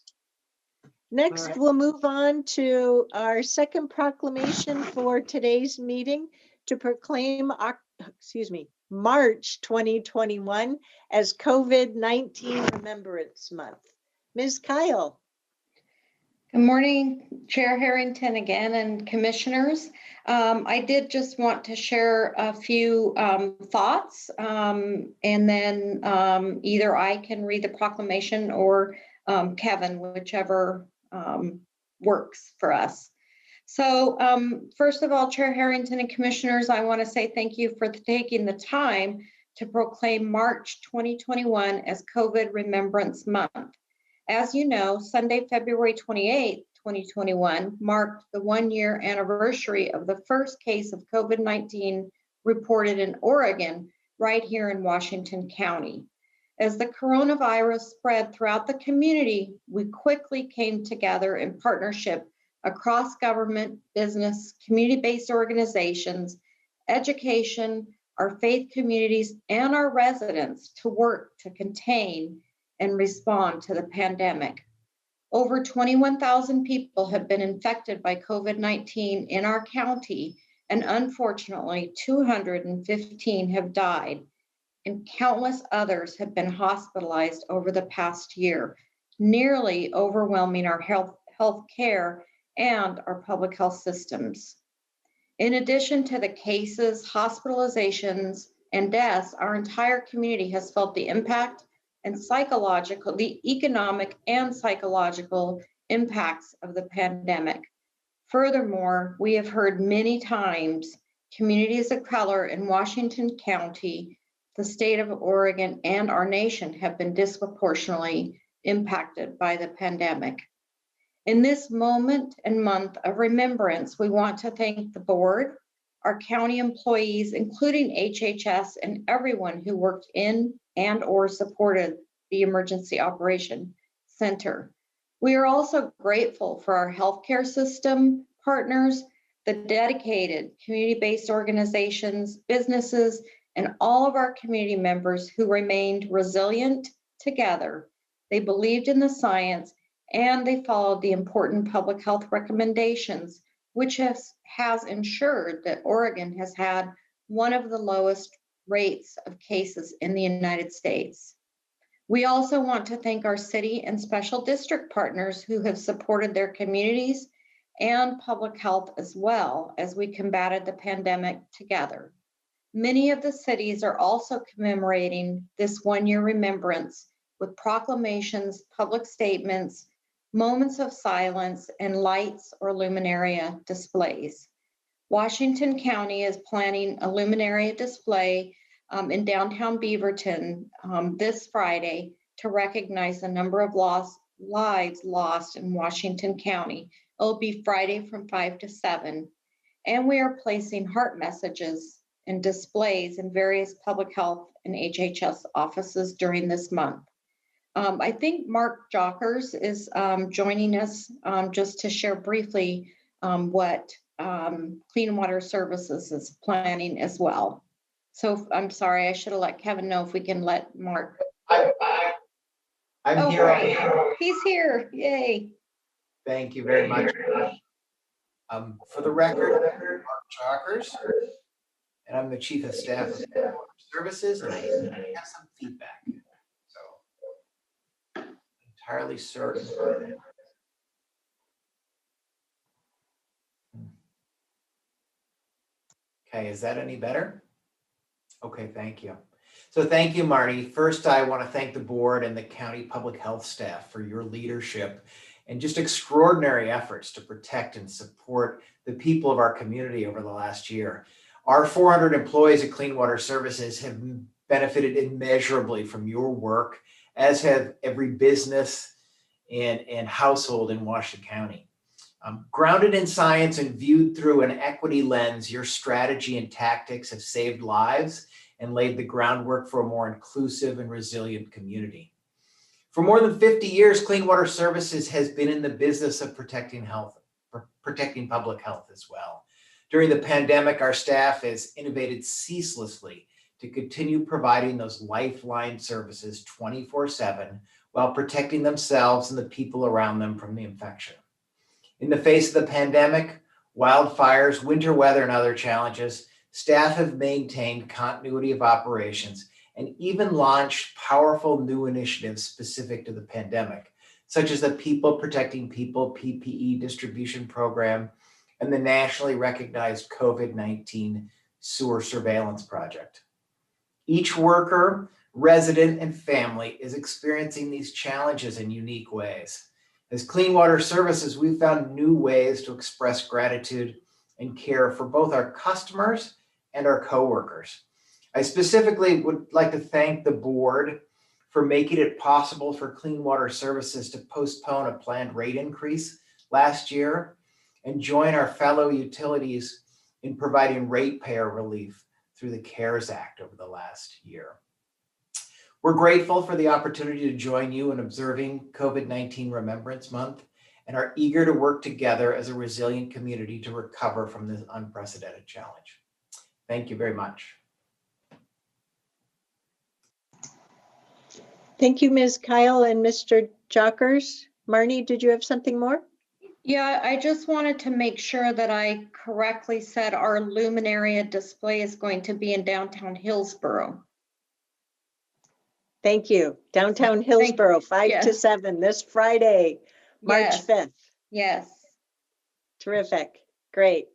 Next, we'll move on to our second proclamation for today's meeting to proclaim, March 2021 as COVID-19 Remembrance Month. Ms. Kyle. Good morning, Chair Harrington again and commissioners. I did just want to share a few thoughts and then either I can read the proclamation or Kevin, whichever works for us. So first of all, Chair Harrington and commissioners, I want to say thank you for taking the time to proclaim March 2021 as COVID Remembrance Month. As you know, Sunday, February 28, 2021 marked the 1-year anniversary of the first case of COVID-19 reported in Oregon, right here in Washington County. As the coronavirus spread throughout the community, we quickly came together in partnership across government, business, community-based organizations, education, our faith communities, and our residents to work to contain and respond to the pandemic. Over 21,000 people have been infected by COVID-19 in our county, and unfortunately, 215 have died, and countless others have been hospitalized over the past year, nearly overwhelming our health care and our public health systems. In addition to the cases, hospitalizations, and deaths, our entire community has felt the impact and the economic and psychological impacts of the pandemic. Furthermore, we have heard many times communities of color in Washington County, the state of Oregon, and our nation have been disproportionately impacted by the pandemic. In this moment and month of remembrance, we want to thank the board, our county employees, including HHS, and everyone who worked in and or supported the Emergency Operation Center. We are also grateful for our healthcare system partners, the dedicated community-based organizations, businesses, and all of our community members who remained resilient together. They believed in the science and they followed the important public health recommendations, which has ensured that Oregon has had one of the lowest rates of cases in the United States. We also want to thank our city and special district partners who have supported their communities and public health as well as we combated the pandemic together. Many of the cities are also commemorating this 1-year remembrance with proclamations, public statements, moments of silence, and lights or luminaria displays. Washington County is planning a luminaria display in downtown Beaverton this Friday to recognize the number of lives lost in Washington County. It'll be Friday from 5 to 7. And we are placing heart messages and displays in various public health and HHS offices during this month. I think Mark Jockers is joining us just to share briefly what Clean Water Services is planning as well. So I'm sorry, I should have let Kevin know if we can let Mark. I'm here. Great. He's here, yay. Thank you very much. For the record, Mark Jockers, and I'm the Chief of Staff of Water Services, and I have some feedback. So, entirely certain. Okay, is that any better? Okay, thank you. So thank you, Marty. First, I want to thank the board and the county public health staff for your leadership and just extraordinary efforts to protect and support the people of our community over the last year. Our 400 employees at Clean Water Services have benefited immeasurably from your work, as have every business and household in Washington County. Grounded in science and viewed through an equity lens, your strategy and tactics have saved lives and laid the groundwork for a more inclusive and resilient community. For more than 50 years, Clean Water Services has been in the business of protecting public health as well. During the pandemic, our staff has innovated ceaselessly to continue providing those lifeline services 24/7 while protecting themselves and the people around them from the infection. In the face of the pandemic, wildfires, winter weather, and other challenges, staff have maintained continuity of operations and even launched powerful new initiatives specific to the pandemic, such as the People Protecting People PPE distribution program and the nationally recognized COVID-19 sewer surveillance project. Each worker, resident, and family is experiencing these challenges in unique ways. As Clean Water Services, we've found new ways to express gratitude and care for both our customers and our coworkers. I specifically would like to thank the board for making it possible for Clean Water Services to postpone a planned rate increase last year and join our fellow utilities in providing ratepayer relief through the CARES Act over the last year. We're grateful for the opportunity to join you in observing COVID-19 Remembrance Month and are eager to work together as a resilient community to recover from this unprecedented challenge. Thank you very much. Thank you, Ms. Kyle and Mr. Jockers. Marnie, did you have something more? Yeah, I just wanted to make sure that I correctly said our Luminaria display is going to be in downtown Hillsborough. Thank you. Downtown Hillsborough, 5 to 7 this Friday, March 5th. Yes. Terrific. Great.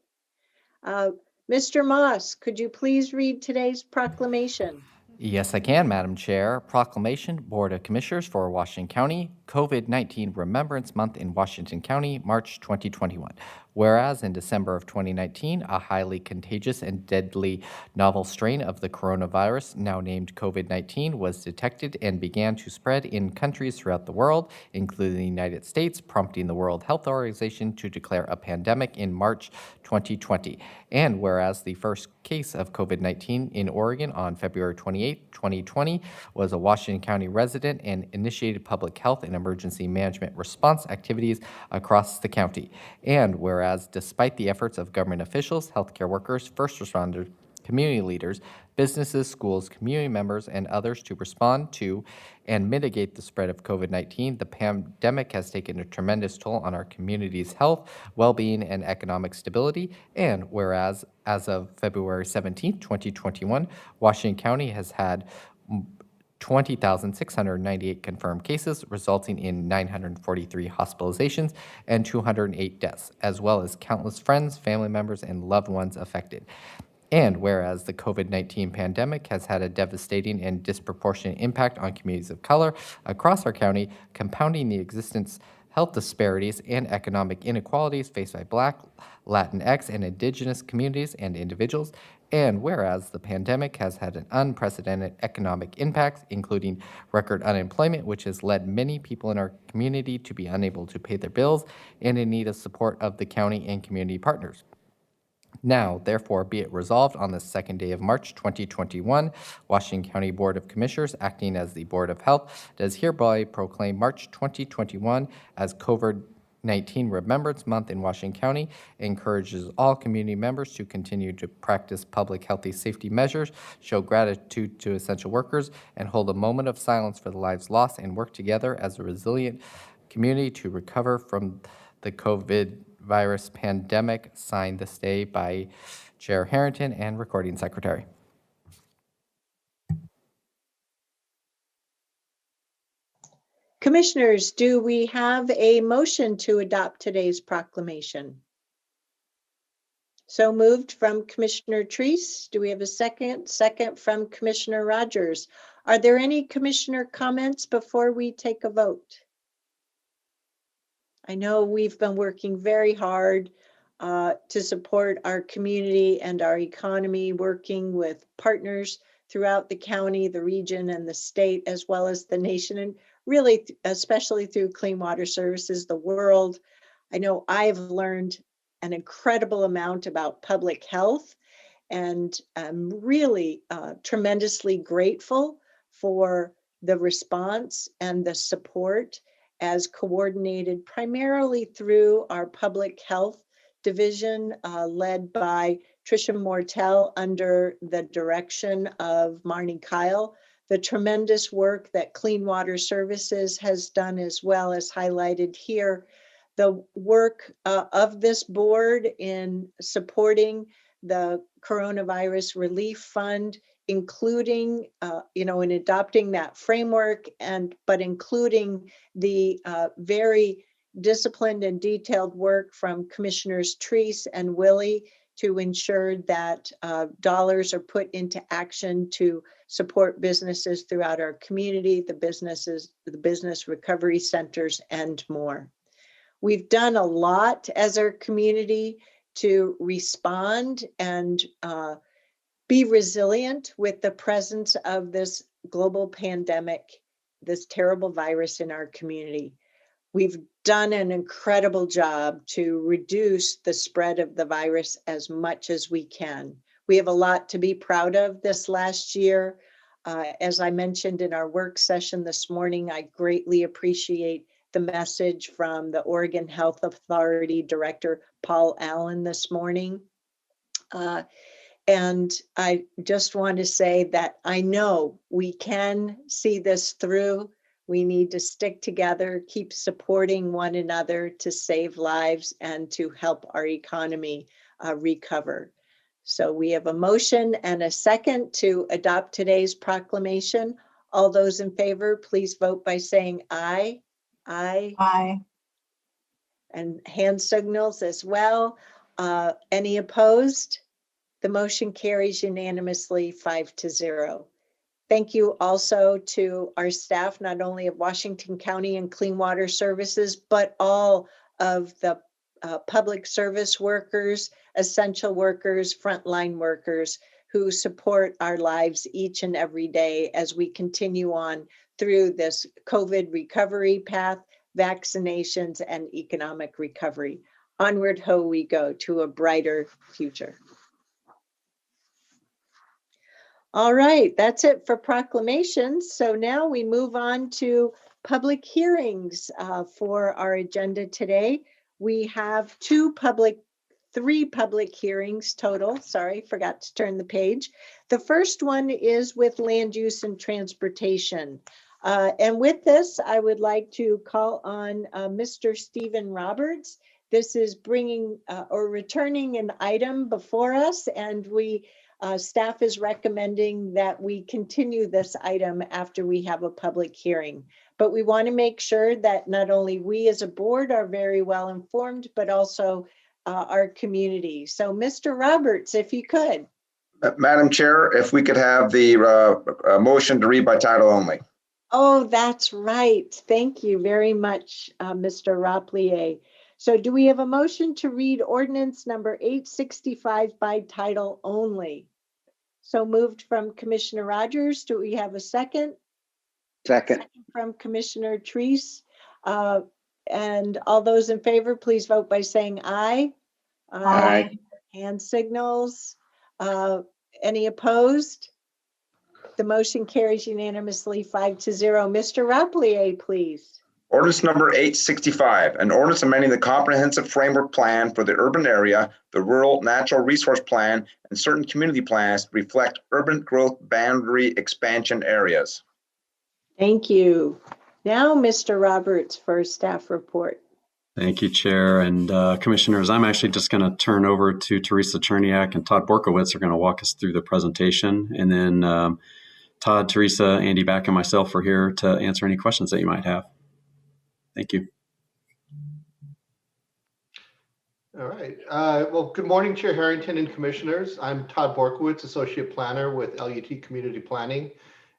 Mr. Moss, could you please read today's proclamation? Yes, I can, Madam Chair. Proclamation, Board of Commissioners for Washington County, COVID-19 Remembrance Month in Washington County, March 2021. Whereas in December of 2019, a highly contagious and deadly novel strain of the coronavirus, now named COVID-19, was detected and began to spread in countries throughout the world, including the United States, prompting the World Health Organization to declare a pandemic in March 2020. And whereas the first case of COVID-19 in Oregon on February 28, 2020, was a Washington County resident and initiated public health and emergency management response activities across the county. And whereas despite the efforts of government officials, healthcare workers, first responders, community leaders, businesses, schools, community members, and others to respond to and mitigate the spread of COVID-19, the pandemic has taken a tremendous toll on our community's health, well-being, and economic stability. And whereas as of February 17, 2021, Washington County has had 20,698 confirmed cases, resulting in 943 hospitalizations and 208 deaths, as well as countless friends, family members, and loved ones affected. And whereas the COVID-19 pandemic has had a devastating and disproportionate impact on communities of color across our county, compounding the existence, health disparities, and economic inequalities faced by Black, Latinx, and Indigenous communities and individuals. And whereas the pandemic has had an unprecedented economic impact, including record unemployment, which has led many people in our community to be unable to pay their bills and in need of support of the county and community partners. Now, therefore, be it resolved on the second day of March 2021, Washington County Board of Commissioners, acting as the Board of Health, does hereby proclaim March 2021 as COVID-19 Remembrance Month in Washington County, encourages all community members to continue to practice public health safety measures, show gratitude to essential workers, and hold a moment of silence for the lives lost, and work together as a resilient community to recover from the COVID virus pandemic. Signed this day by Chair Harrington and Recording Secretary. Commissioners, do we have a motion to adopt today's proclamation? So moved from Commissioner Treese. Do we have a second? Second from Commissioner Rogers. Are there any commissioner comments before we take a vote? I know we've been working very hard to support our community and our economy, working with partners throughout the county, the region, and the state, as well as the nation, and really, especially through Clean Water Services, the world. I know I've learned an incredible amount about public health, and I'm really tremendously grateful for the response and the support as coordinated primarily through our public health division led by Tricia Mortel under the direction of Marnie Kyle. The tremendous work that Clean Water Services has done as well as highlighted here. The work of this board in supporting the Coronavirus Relief Fund, including, in adopting that framework, but including the very disciplined and detailed work from Commissioners Treese and Willie to ensure that dollars are put into action to support businesses throughout our community, the business recovery centers, and more. We've done a lot as our community to respond and be resilient with the presence of this global pandemic, this terrible virus in our community. We've done an incredible job to reduce the spread of the virus as much as we can. We have a lot to be proud of this last year. As I mentioned in our work session this morning, I greatly appreciate the message from the Oregon Health Authority Director, Paul Allen, this morning. And I just want to say that I know we can see this through. We need to stick together, keep supporting one another to save lives and to help our economy recover. So we have a motion and a second to adopt today's proclamation. All those in favor, please vote by saying aye. Aye. Aye. And hand signals as well. Any opposed? The motion carries unanimously 5-0. Thank you also to our staff, not only of Washington County and Clean Water Services, but all of the public service workers, essential workers, frontline workers who support our lives each and every day as we continue on through this COVID recovery path, vaccinations, and economic recovery. Onward, ho, we go to a brighter future. All right, that's it for proclamations. So now we move on to public hearings for our agenda today. We have three public hearings total. Sorry, forgot to turn the page. The first one is with land use and transportation. And with this, I would like to call on Mr. Stephen Roberts. This is bringing or returning an item before us, and staff is recommending that we continue this item after we have a public hearing. But we want to make sure that not only we as a board are very well informed, but also our community. So Mr. Roberts, if you could. Madam Chair, if we could have the motion to read by title only. Oh, that's right. Thank you very much, Mr. Rapplier. So do we have a motion to read ordinance number 865 by title only? So moved from Commissioner Rogers. Do we have a second? Second. From Commissioner Treese. And all those in favor, please vote by saying aye. Aye. Hand signals. Any opposed? The motion carries unanimously 5-0. Mr. Rapplier, please. Ordinance number 865, an ordinance amending the comprehensive framework plan for the urban area, the rural natural resource plan, and certain community plans to reflect urban growth boundary expansion areas. Thank you. Now, Mr. Roberts for staff report. Thank you, Chair and Commissioners. I'm actually just going to turn over to Teresa Cherniak and Todd Borkowitz are going to walk us through the presentation. And then Todd, Teresa, Andy Back, and myself are here to answer any questions that you might have. Thank you. All right. Well, good morning, Chair Harrington and Commissioners. I'm Todd Borkowitz, Associate Planner with LUT Community Planning,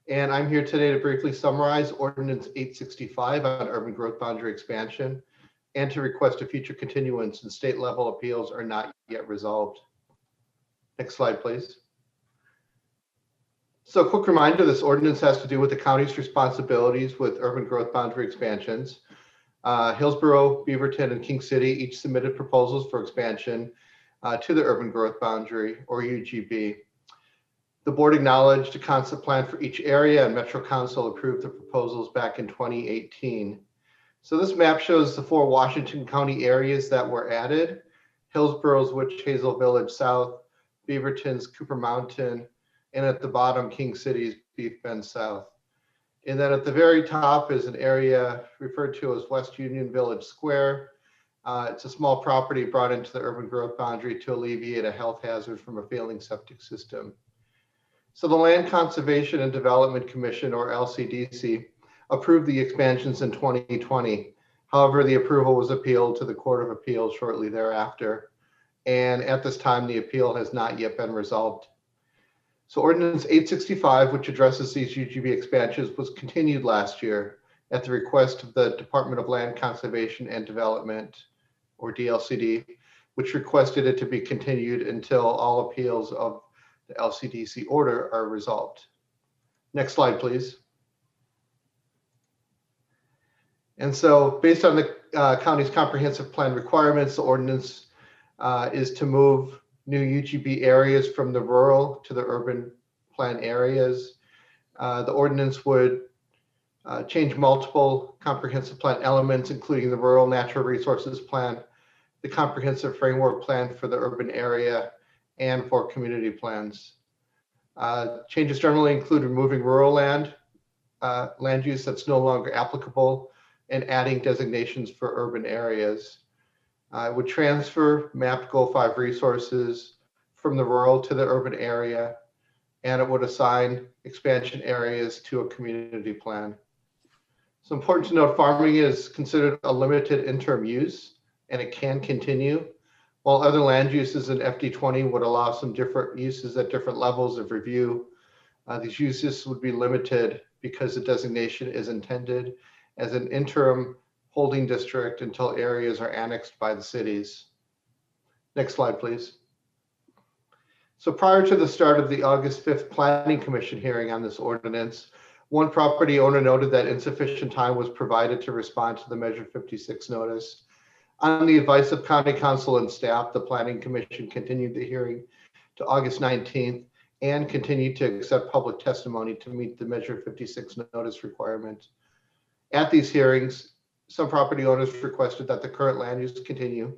and I'm here today to briefly summarize Ordinance 865 on urban growth boundary expansion and to request a future continuance since state level appeals are not yet resolved. Next slide, please. So a quick reminder, this ordinance has to do with the county's responsibilities with urban growth boundary expansions. Hillsborough, Beaverton, and King City each submitted proposals for expansion to the urban growth boundary, or UGB. The board acknowledged a concept plan for each area, and Metro Council approved the proposals back in 2018. So this map shows the 4 Washington County areas that were added: Hillsborough's Witch Hazel Village South, Beaverton's Cooper Mountain, and at the bottom, King City's Beef Bend South. And then at the very top is an area referred to as West Union Village Square. It's a small property brought into the urban growth boundary to alleviate a health hazard from a failing septic system. So the Land Conservation and Development Commission, or LCDC, approved the expansions in 2020. However, the approval was appealed to the Court of Appeals shortly thereafter. And at this time, the appeal has not yet been resolved. So Ordinance 865, which addresses these UGB expansions, was continued last year at the request of the Department of Land Conservation and Development, or DLCD, which requested it to be continued until all appeals of the LCDC order are resolved. Next slide, please. And so based on the county's comprehensive plan requirements, the ordinance is to move new UGB areas from the rural to the urban plan areas. The ordinance would change multiple comprehensive plan elements, including the Rural Natural Resources Plan, the Comprehensive Framework Plan for the urban area, and for community plans. Changes generally include removing rural land use that's no longer applicable and adding designations for urban areas. It would transfer mapped Goal 5 resources from the rural to the urban area, and it would assign expansion areas to a community plan. So important to note, farming is considered a limited interim use, and it can continue, while other land uses in FD20 would allow some different uses at different levels of review. These uses would be limited because the designation is intended as an interim holding district until areas are annexed by the cities. Next slide, please. So prior to the start of the August 5th Planning Commission hearing on this ordinance, one property owner noted that insufficient time was provided to respond to the Measure 56 notice. On the advice of County Council and staff, the Planning Commission continued the hearing to August 19th and continued to accept public testimony to meet the Measure 56 notice requirement. At these hearings, some property owners requested that the current land use continue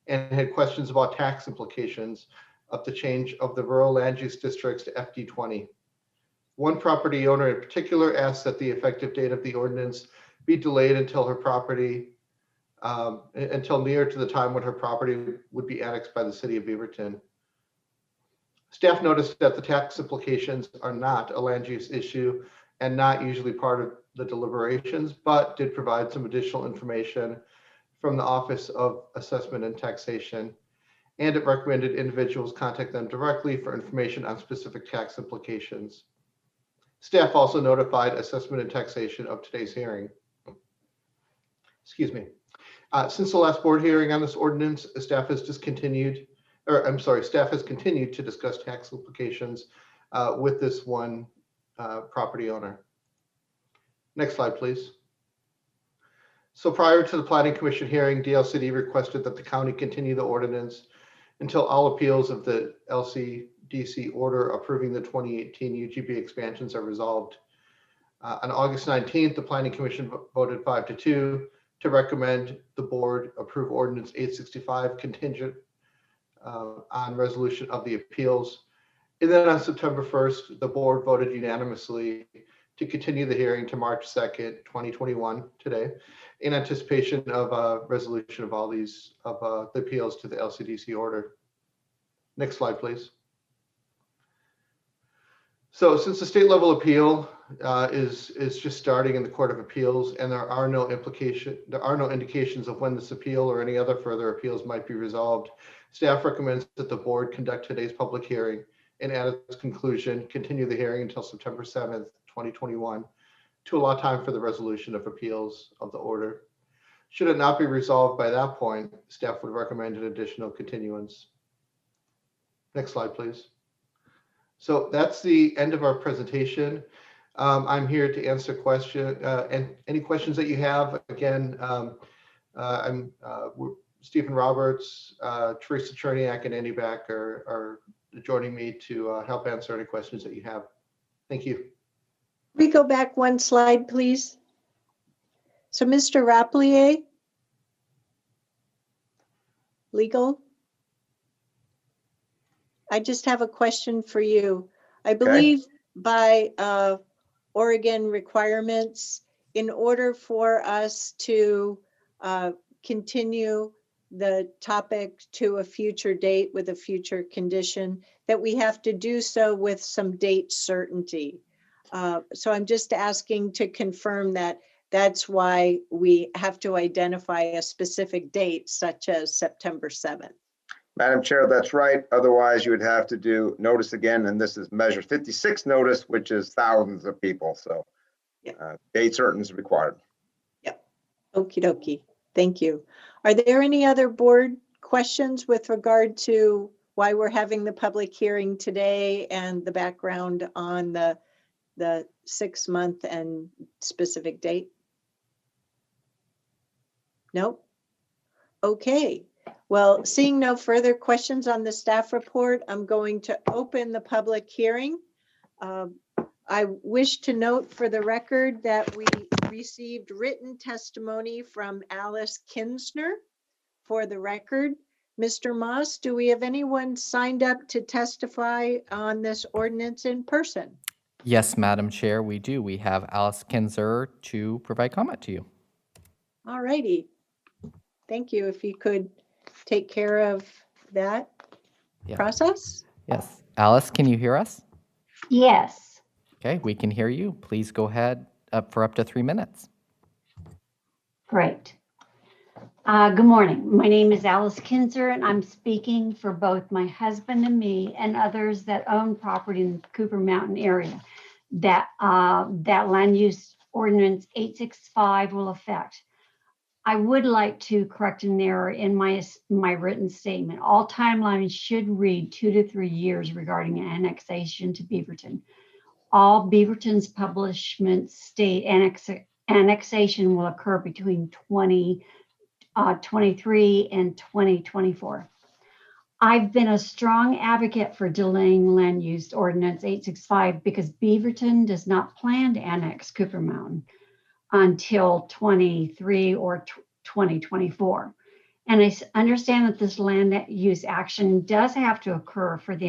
and had questions about tax implications of the change of the rural land use districts to FD20. One property owner in particular asked that the effective date of the ordinance be delayed until her property, until near to the time when her property would be annexed by the city of Beaverton. Staff noticed that the tax implications are not a land use issue and not usually part of the deliberations, but did provide some additional information from the Office of Assessment and Taxation, and it recommended individuals contact them directly for information on specific tax implications. Staff also notified Assessment and Taxation of today's hearing. Excuse me. Since the last board hearing on this ordinance, staff has continued to discuss tax implications with this one property owner. Next slide, please. So prior to the Planning Commission hearing, DLCD requested that the county continue the ordinance until all appeals of the LCDC order approving the 2018 UGB expansions are resolved. On August 19th, the Planning Commission voted 5-2 to recommend the board approve Ordinance 865 contingent on resolution of the appeals. And then on September 1st, the board voted unanimously to continue the hearing to March 2nd, 2021, today, in anticipation of a resolution of all these the appeals to the LCDC order. Next slide, please. So since the state level appeal is just starting in the Court of Appeals, and there are no indications of when this appeal or any other further appeals might be resolved, staff recommends that the board conduct today's public hearing and at its conclusion, continue the hearing until September 7th, 2021, to allow time for the resolution of appeals of the order. Should it not be resolved by that point, staff would recommend an additional continuance. Next slide, please. So that's the end of our presentation. I'm here to answer questions and any questions that you have. Again, Stephen Roberts, Teresa Cherniak, and Andy Back are joining me to help answer any questions that you have. Thank you. We go back one slide, please. So Mr. Rapplier, legal. I just have a question for you. I believe by Oregon requirements, in order for us to continue the topic to a future date with a future condition, that we have to do so with some date certainty. So I'm just asking to confirm that that's why we have to identify a specific date, such as September 7th. Madam Chair, that's right. Otherwise, you would have to do notice again, and this is measure 56 notice, which is thousands of people. So date certain is required. Yep. Okie dokie. Thank you. Are there any other board questions with regard to why we're having the public hearing today and the background on the 6-month and specific date? Nope. Okay. Well, seeing no further questions on the staff report, I'm going to open the public hearing. I wish to note for the record that we received written testimony from Alice Kinsner. For the record, Mr. Moss, do we have anyone signed up to testify on this ordinance in person? Yes, Madam Chair, we do. We have Alice Kinzer to provide comment to you. All righty. Thank you. If you could take care of that process. Yes. Alice, can you hear us? Yes. Okay, we can hear you. Please go ahead for up to 3 minutes. Great. Good morning. My name is Alice Kinzer, and I'm speaking for both my husband and me and others that own property in the Cooper Mountain area that land use ordinance 865 will affect. I would like to correct an error in my written statement. All timelines should read 2 to 3 years regarding annexation to Beaverton. All Beaverton's publishments state annexation will occur between 2023 and 2024. I've been a strong advocate for delaying land use ordinance 865 because Beaverton does not plan to annex Cooper Mountain until 23 or 2024. And I understand that this land use action does have to occur for the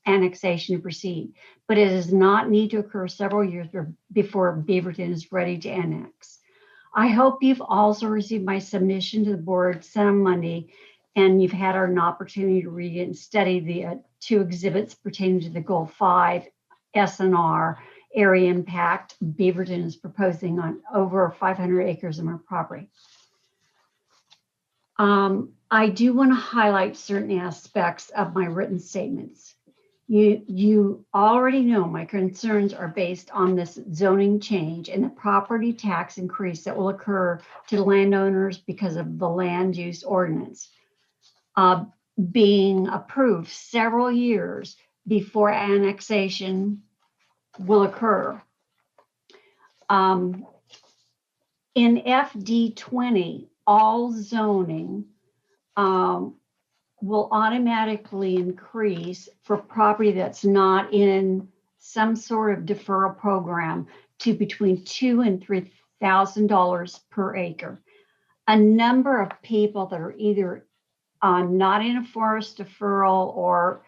annexation to proceed, but it does not need to occur several years before Beaverton is ready to annex. I hope you've also received my submission to the board sent on Monday, and you've had an opportunity to read it and study the 2 exhibits pertaining to the Goal 5 SNR area impact Beaverton is proposing on over 500 acres of our property. I do want to highlight certain aspects of my written statements. You already know my concerns are based on this zoning change and the property tax increase that will occur to landowners because of the land use ordinance being approved several years before annexation will occur. In FD 20, all zoning will automatically increase for property that's not in some sort of deferral program to between $2,000 and $3,000 per acre. A number of people that are either not in a forest deferral or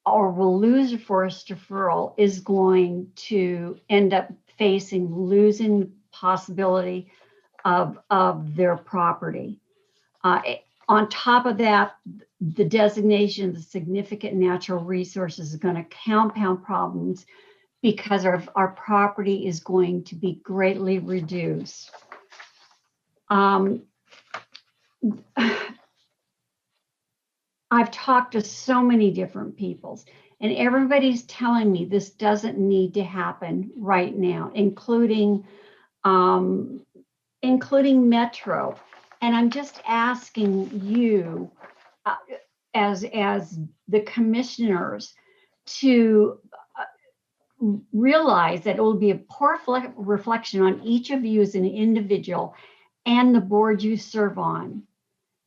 will lose a forest deferral is going to end up losing possibility of their property. On top of that, the designation of the significant natural resources is going to compound problems because our property is going to be greatly reduced. I've talked to so many different people, and everybody's telling me this doesn't need to happen right now, including Metro. And I'm just asking you, as the commissioners, to realize that it will be a poor reflection on each of you as an individual and the board you serve on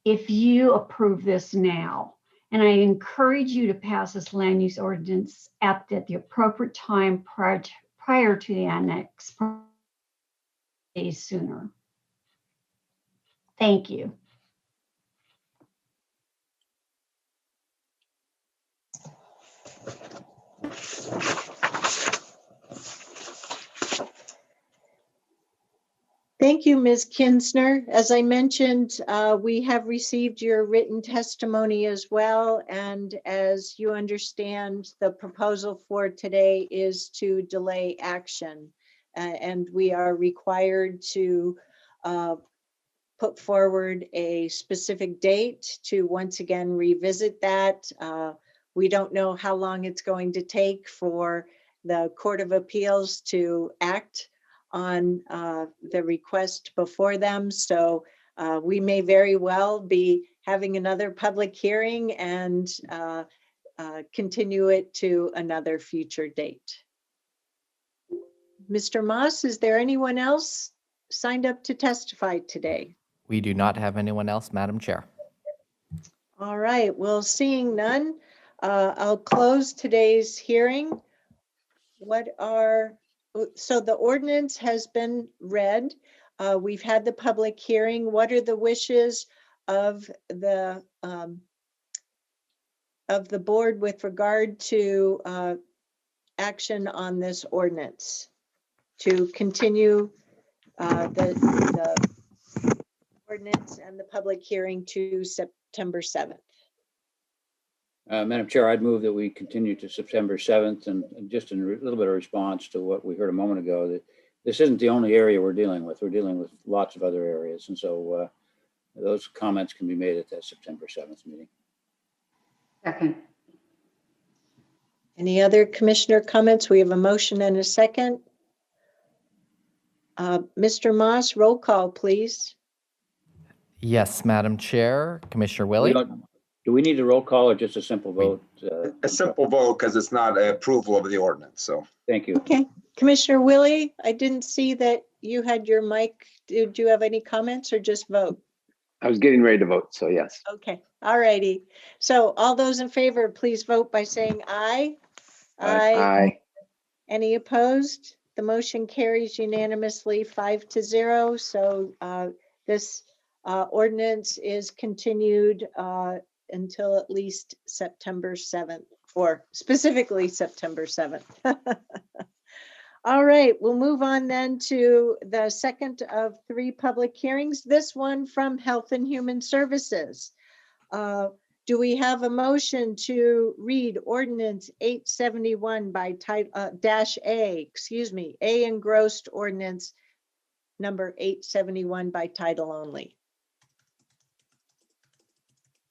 if you approve this now. And I encourage you to pass this land use ordinance at the appropriate time prior to the annex, days sooner. Thank you. Thank you, Ms. Kinsner. As I mentioned, we have received your written testimony as well. And as you understand, the proposal for today is to delay action. And we are required to put forward a specific date to once again revisit that. We don't know how long it's going to take for the Court of Appeals to act on the request before them. So we may very well be having another public hearing and continue it to another future date. Mr. Moss, is there anyone else signed up to testify today? We do not have anyone else, Madam Chair. All right, well, seeing none, I'll close today's hearing. So the ordinance has been read. We've had the public hearing. What are the wishes of the board with regard to action on this ordinance? To continue the ordinance and the public hearing to September 7th. Madam Chair, I'd move that we continue to September 7th, and just in a little bit of response to what we heard a moment ago, that this isn't the only area we're dealing with. We're dealing with lots of other areas. And so those comments can be made at that September 7th meeting. Second. Any other commissioner comments? We have a motion and a second. Mr. Moss, roll call, please. Yes, Madam Chair. Commissioner Willie? Do we need a roll call or just a simple vote? A simple vote because it's not an approval of the ordinance. So thank you. Okay. Commissioner Willie, I didn't see that you had your mic. Did you have any comments or just vote? I was getting ready to vote, so yes. Okay. All righty. So all those in favor, please vote by saying aye. Aye. Any opposed? The motion carries unanimously 5-0. So this ordinance is continued until at least September 7th, or specifically September 7th. All right, we'll move on then to the second of 3 public hearings, this one from Health and Human Services. Do we have a motion to read ordinance 871 by title A engrossed ordinance number 871 by title only?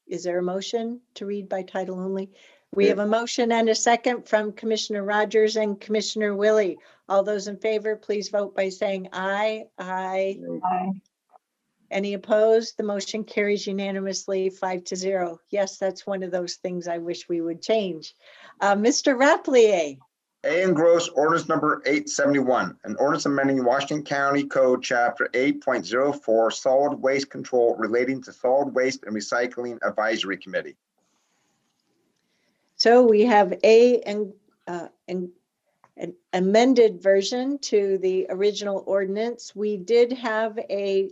Is there a motion to read by title only? We have a motion and a second from Commissioner Rogers and Commissioner Willie. All those in favor, please vote by saying aye. Aye. Aye. Any opposed? The motion carries unanimously 5-0. Yes, that's one of those things I wish we would change. Mr. Rapplier. A engrossed ordinance number 871, an ordinance amending Washington County Code Chapter 8.04 Solid Waste Control relating to Solid Waste and Recycling Advisory Committee. So we have an amended version to the original ordinance. We did have a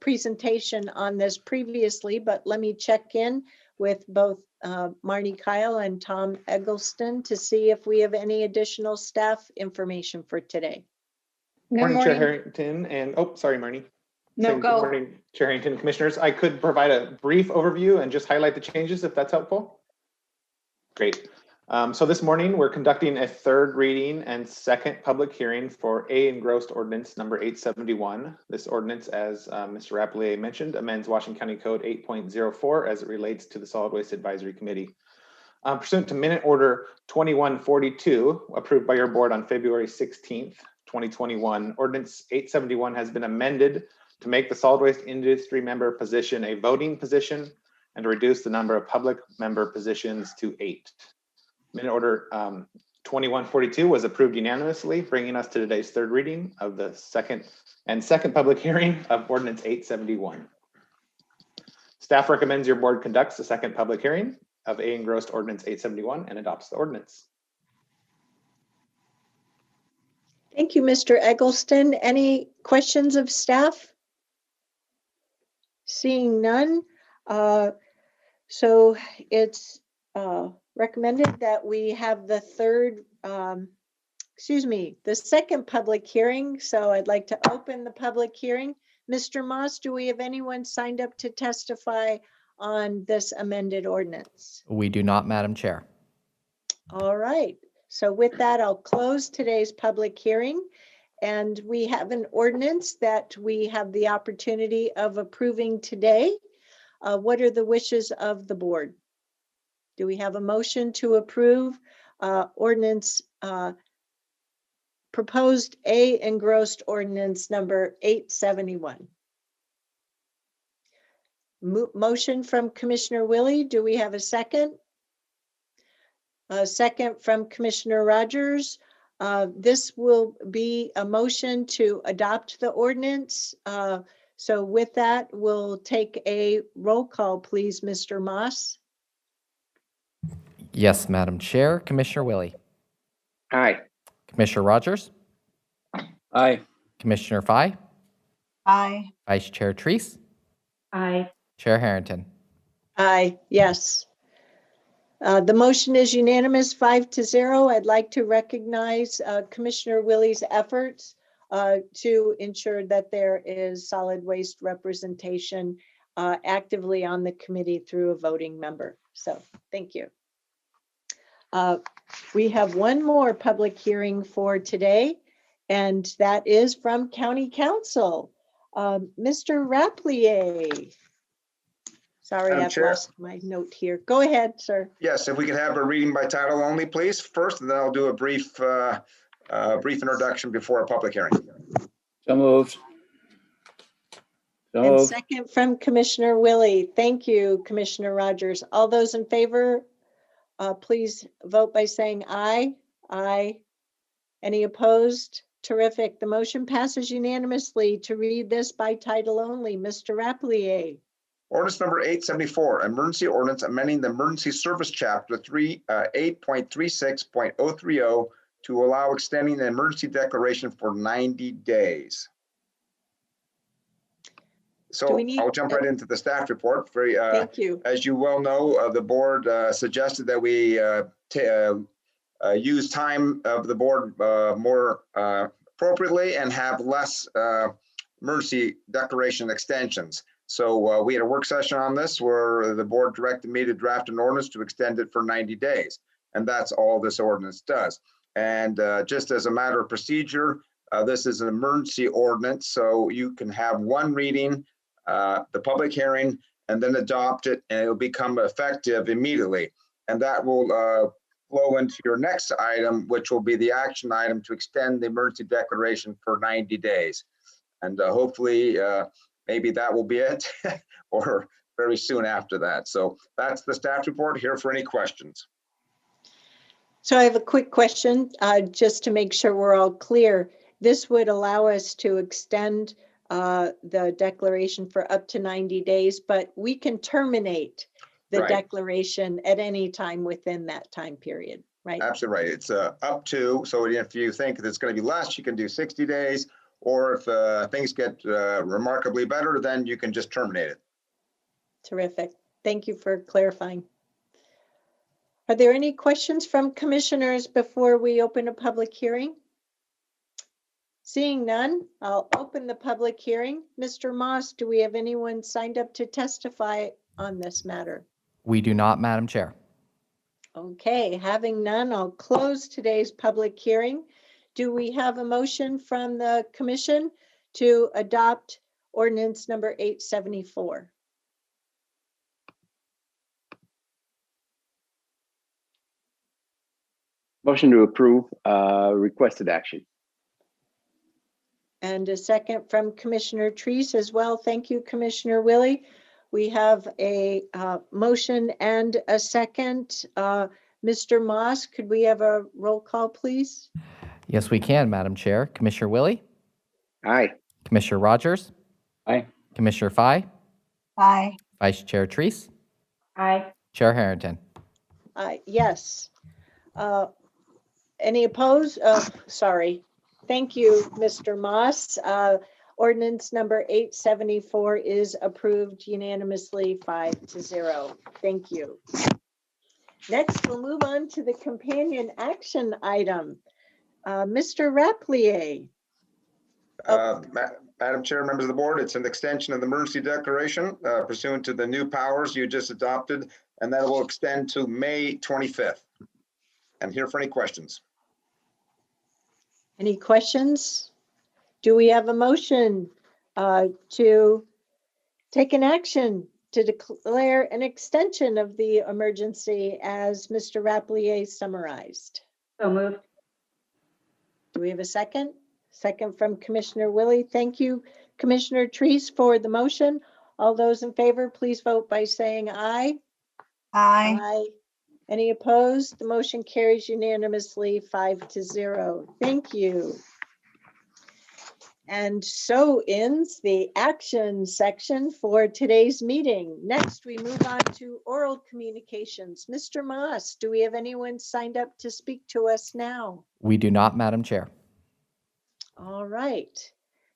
presentation on this previously, but let me check in with both Marnie Kyle and Tom Eggleston to see if we have any additional staff information for today. Morning, Chair Harrington, and sorry, Marnie. No, Good go. morning, Chair Harrington, Commissioners. I could provide a brief overview and just highlight the changes if that's helpful. Great. So this morning we're conducting a third reading and second public hearing for A engrossed ordinance number 871. This ordinance, as Mr. Rapelier mentioned, amends Washington County Code 8.04 as it relates to the Solid Waste Advisory Committee. Pursuant to Minute Order 2142, approved by your board on February 16th, 2021, Ordinance 871 has been amended to make the solid waste industry member position a voting position and to reduce the number of public member positions to 8. Minute Order 2142 was approved unanimously, bringing us to today's third reading of the second public hearing of Ordinance 871. Staff recommends your board conducts the second public hearing of A engrossed Ordinance 871 and adopts the ordinance. Thank you, Mr. Eggleston. Any questions of staff? Seeing none. So it's recommended that we have the second public hearing. So I'd like to open the public hearing. Mr. Moss, do we have anyone signed up to testify on this amended ordinance? We do not, Madam Chair. All right. So with that, I'll close today's public hearing. And we have an ordinance that we have the opportunity of approving today. What are the wishes of the board? Do we have a motion to approve ordinance proposed A engrossed ordinance number 871? Motion from Commissioner Willie. Do we have a second? A second from Commissioner Rogers. This will be a motion to adopt the ordinance. So with that, we'll take a roll call, please, Mr. Moss. Yes, Madam Chair. Commissioner Willie. Aye. Commissioner Rogers. Aye. Commissioner Fye. Aye. Vice Chair Treese. Aye. Chair Harrington. Aye, yes. The motion is unanimous, 5-0. I'd like to recognize Commissioner Willie's efforts to ensure that there is solid waste representation actively on the committee through a voting member. So thank you. We have one more public hearing for today, and that is from County Council. Mr. Rapelier. Sorry, Madam I've Chair. lost my note here. Go ahead, sir. Yes, if we could have a reading by title only, please, first, and then I'll do a brief introduction before a public hearing. So moved. So And moved. second from Commissioner Willie. Thank you, Commissioner Rogers. All those in favor, please vote by saying aye. Aye. Any opposed? Terrific. The motion passes unanimously to read this by title only. Mr. Rapelier. Ordinance number 874, emergency ordinance amending the emergency service chapter 8.36.030 to allow extending the emergency declaration for 90 days. So I'll jump right into the staff report. Thank you. As you well know, the board suggested that we use time of the board more appropriately and have less emergency declaration extensions. So we had a work session on this where the board directed me to draft an ordinance to extend it for 90 days. And that's all this ordinance does. And just as a matter of procedure, this is an emergency ordinance. So you can have one reading, the public hearing, and then adopt it, and it will become effective immediately. And that will flow into your next item, which will be the action item to extend the emergency declaration for 90 days. And hopefully, maybe that will be it or very soon after that. So that's the staff report. Here for any questions. So I have a quick question, just to make sure we're all clear. This would allow us to extend the declaration for up to 90 days, but we can terminate the declaration at any time within that time period, right? Absolutely right. It's up to, so if you think it's going to be less, you can do 60 days. Or if things get remarkably better, then you can just terminate it. Terrific. Thank you for clarifying. Are there any questions from commissioners before we open a public hearing? Seeing none, I'll open the public hearing. Mr. Moss, do we have anyone signed up to testify on this matter? We do not, Madam Chair. Okay, having none, I'll close today's public hearing. Do we have a motion from the commission to adopt ordinance number 874? Motion to approve requested action. And a second from Commissioner Treese as well. Thank you, Commissioner Willie. We have a motion and a second. Mr. Moss, could we have a roll call, please? Yes, we can, Madam Chair. Commissioner Willie? Aye. Commissioner Rogers? Aye. Commissioner Fye? Aye. Vice Chair Treese? Aye. Chair Harrington? Yes. Any opposed? Sorry. Thank you, Mr. Moss. Ordinance number 874 is approved unanimously 5-0. Thank you. Next, we'll move on to the companion action item. Mr. Rapplier. Madam Chair, members of the board, it's an extension of the emergency declaration pursuant to the new powers you just adopted, and that will extend to May 25th. I'm here for any questions. Any questions? Do we have a motion to take an action to declare an extension of the emergency as Mr. Rapplier summarized? So moved. Do we have a second? Second from Commissioner Willie. Thank you, Commissioner Treese, for the motion. All those in favor, please vote by saying aye. Aye. Aye. Any opposed? The motion carries unanimously 5-0. Thank you. And so ends the action section for today's meeting. Next, we move on to oral communications. Mr. Moss, do we have anyone signed up to speak to us now? We do not, Madam Chair. All right.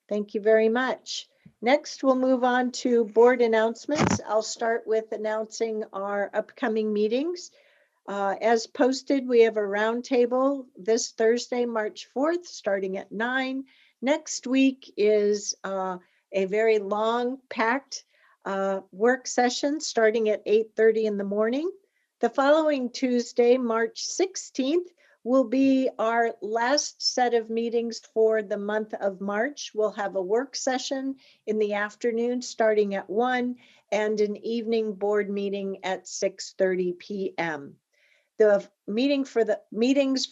Thank you very much. Next, we'll move on to board announcements. I'll start with announcing our upcoming meetings. As posted, we have a roundtable this Thursday, March 4th, starting at 9. Next week is a very long, packed work session starting at 8:30 in the morning. The following Tuesday, March 16th, will be our last set of meetings for the month of March. We'll have a work session in the afternoon starting at 1 and an evening board meeting at 6:30 p.m. The meetings for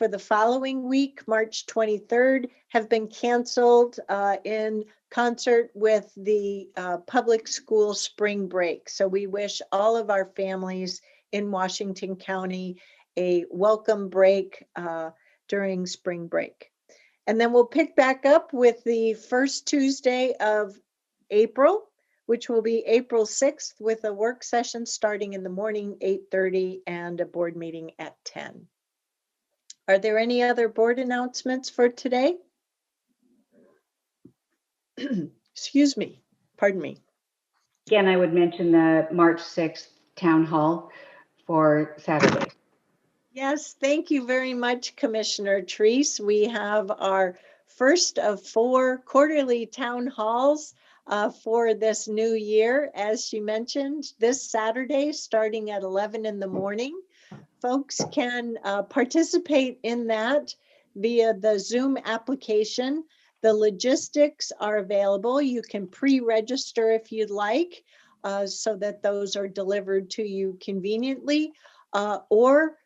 the following week, March 23rd, have been canceled in concert with the public school spring break. So we wish all of our families in Washington County a welcome break during spring break. And then we'll pick back up with the first Tuesday of April, which will be April 6th, with a work session starting in the morning, 8:30, and a board meeting at 10. Are there any other board announcements for today? Excuse me, pardon me. Again, I would mention the March 6th town hall for Saturday. Yes, thank you very much, Commissioner Treese. We have our first of 4 quarterly town halls for this new year, as she mentioned, this Saturday, starting at 11 in the morning. Folks can participate in that via the Zoom application. The logistics are available. You can pre-register if you'd like, so that those are delivered to you conveniently, or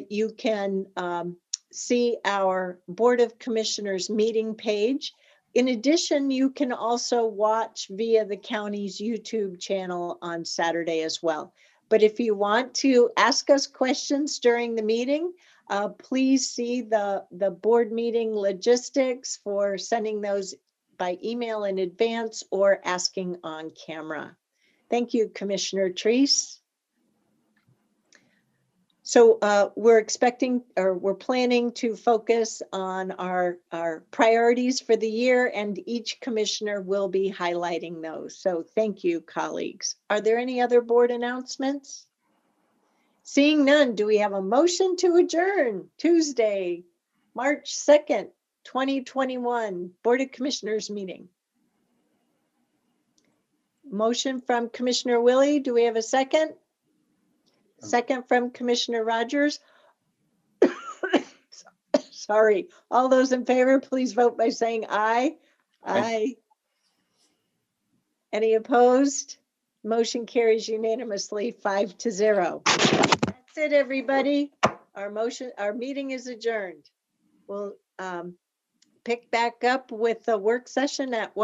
you can see our Board of Commissioners meeting page. In addition, you can also watch via the county's YouTube channel on Saturday as well. But if you want to ask us questions during the meeting, please see the board meeting logistics for sending those by email in advance or asking on camera. Thank you, Commissioner Treese. So we're planning to focus on our priorities for the year, and each commissioner will be highlighting those. So thank you, colleagues. Are there any other board announcements? Seeing none, do we have a motion to adjourn Tuesday, March 2nd, 2021 Board of Commissioners meeting. Motion from Commissioner Willie. Do we have a second? Second from Commissioner Rogers. Sorry. All those in favor, please vote by saying aye. Aye. Any opposed? Motion carries unanimously 5-0. That's it, everybody. Our meeting is adjourned. We'll pick back up with the work session at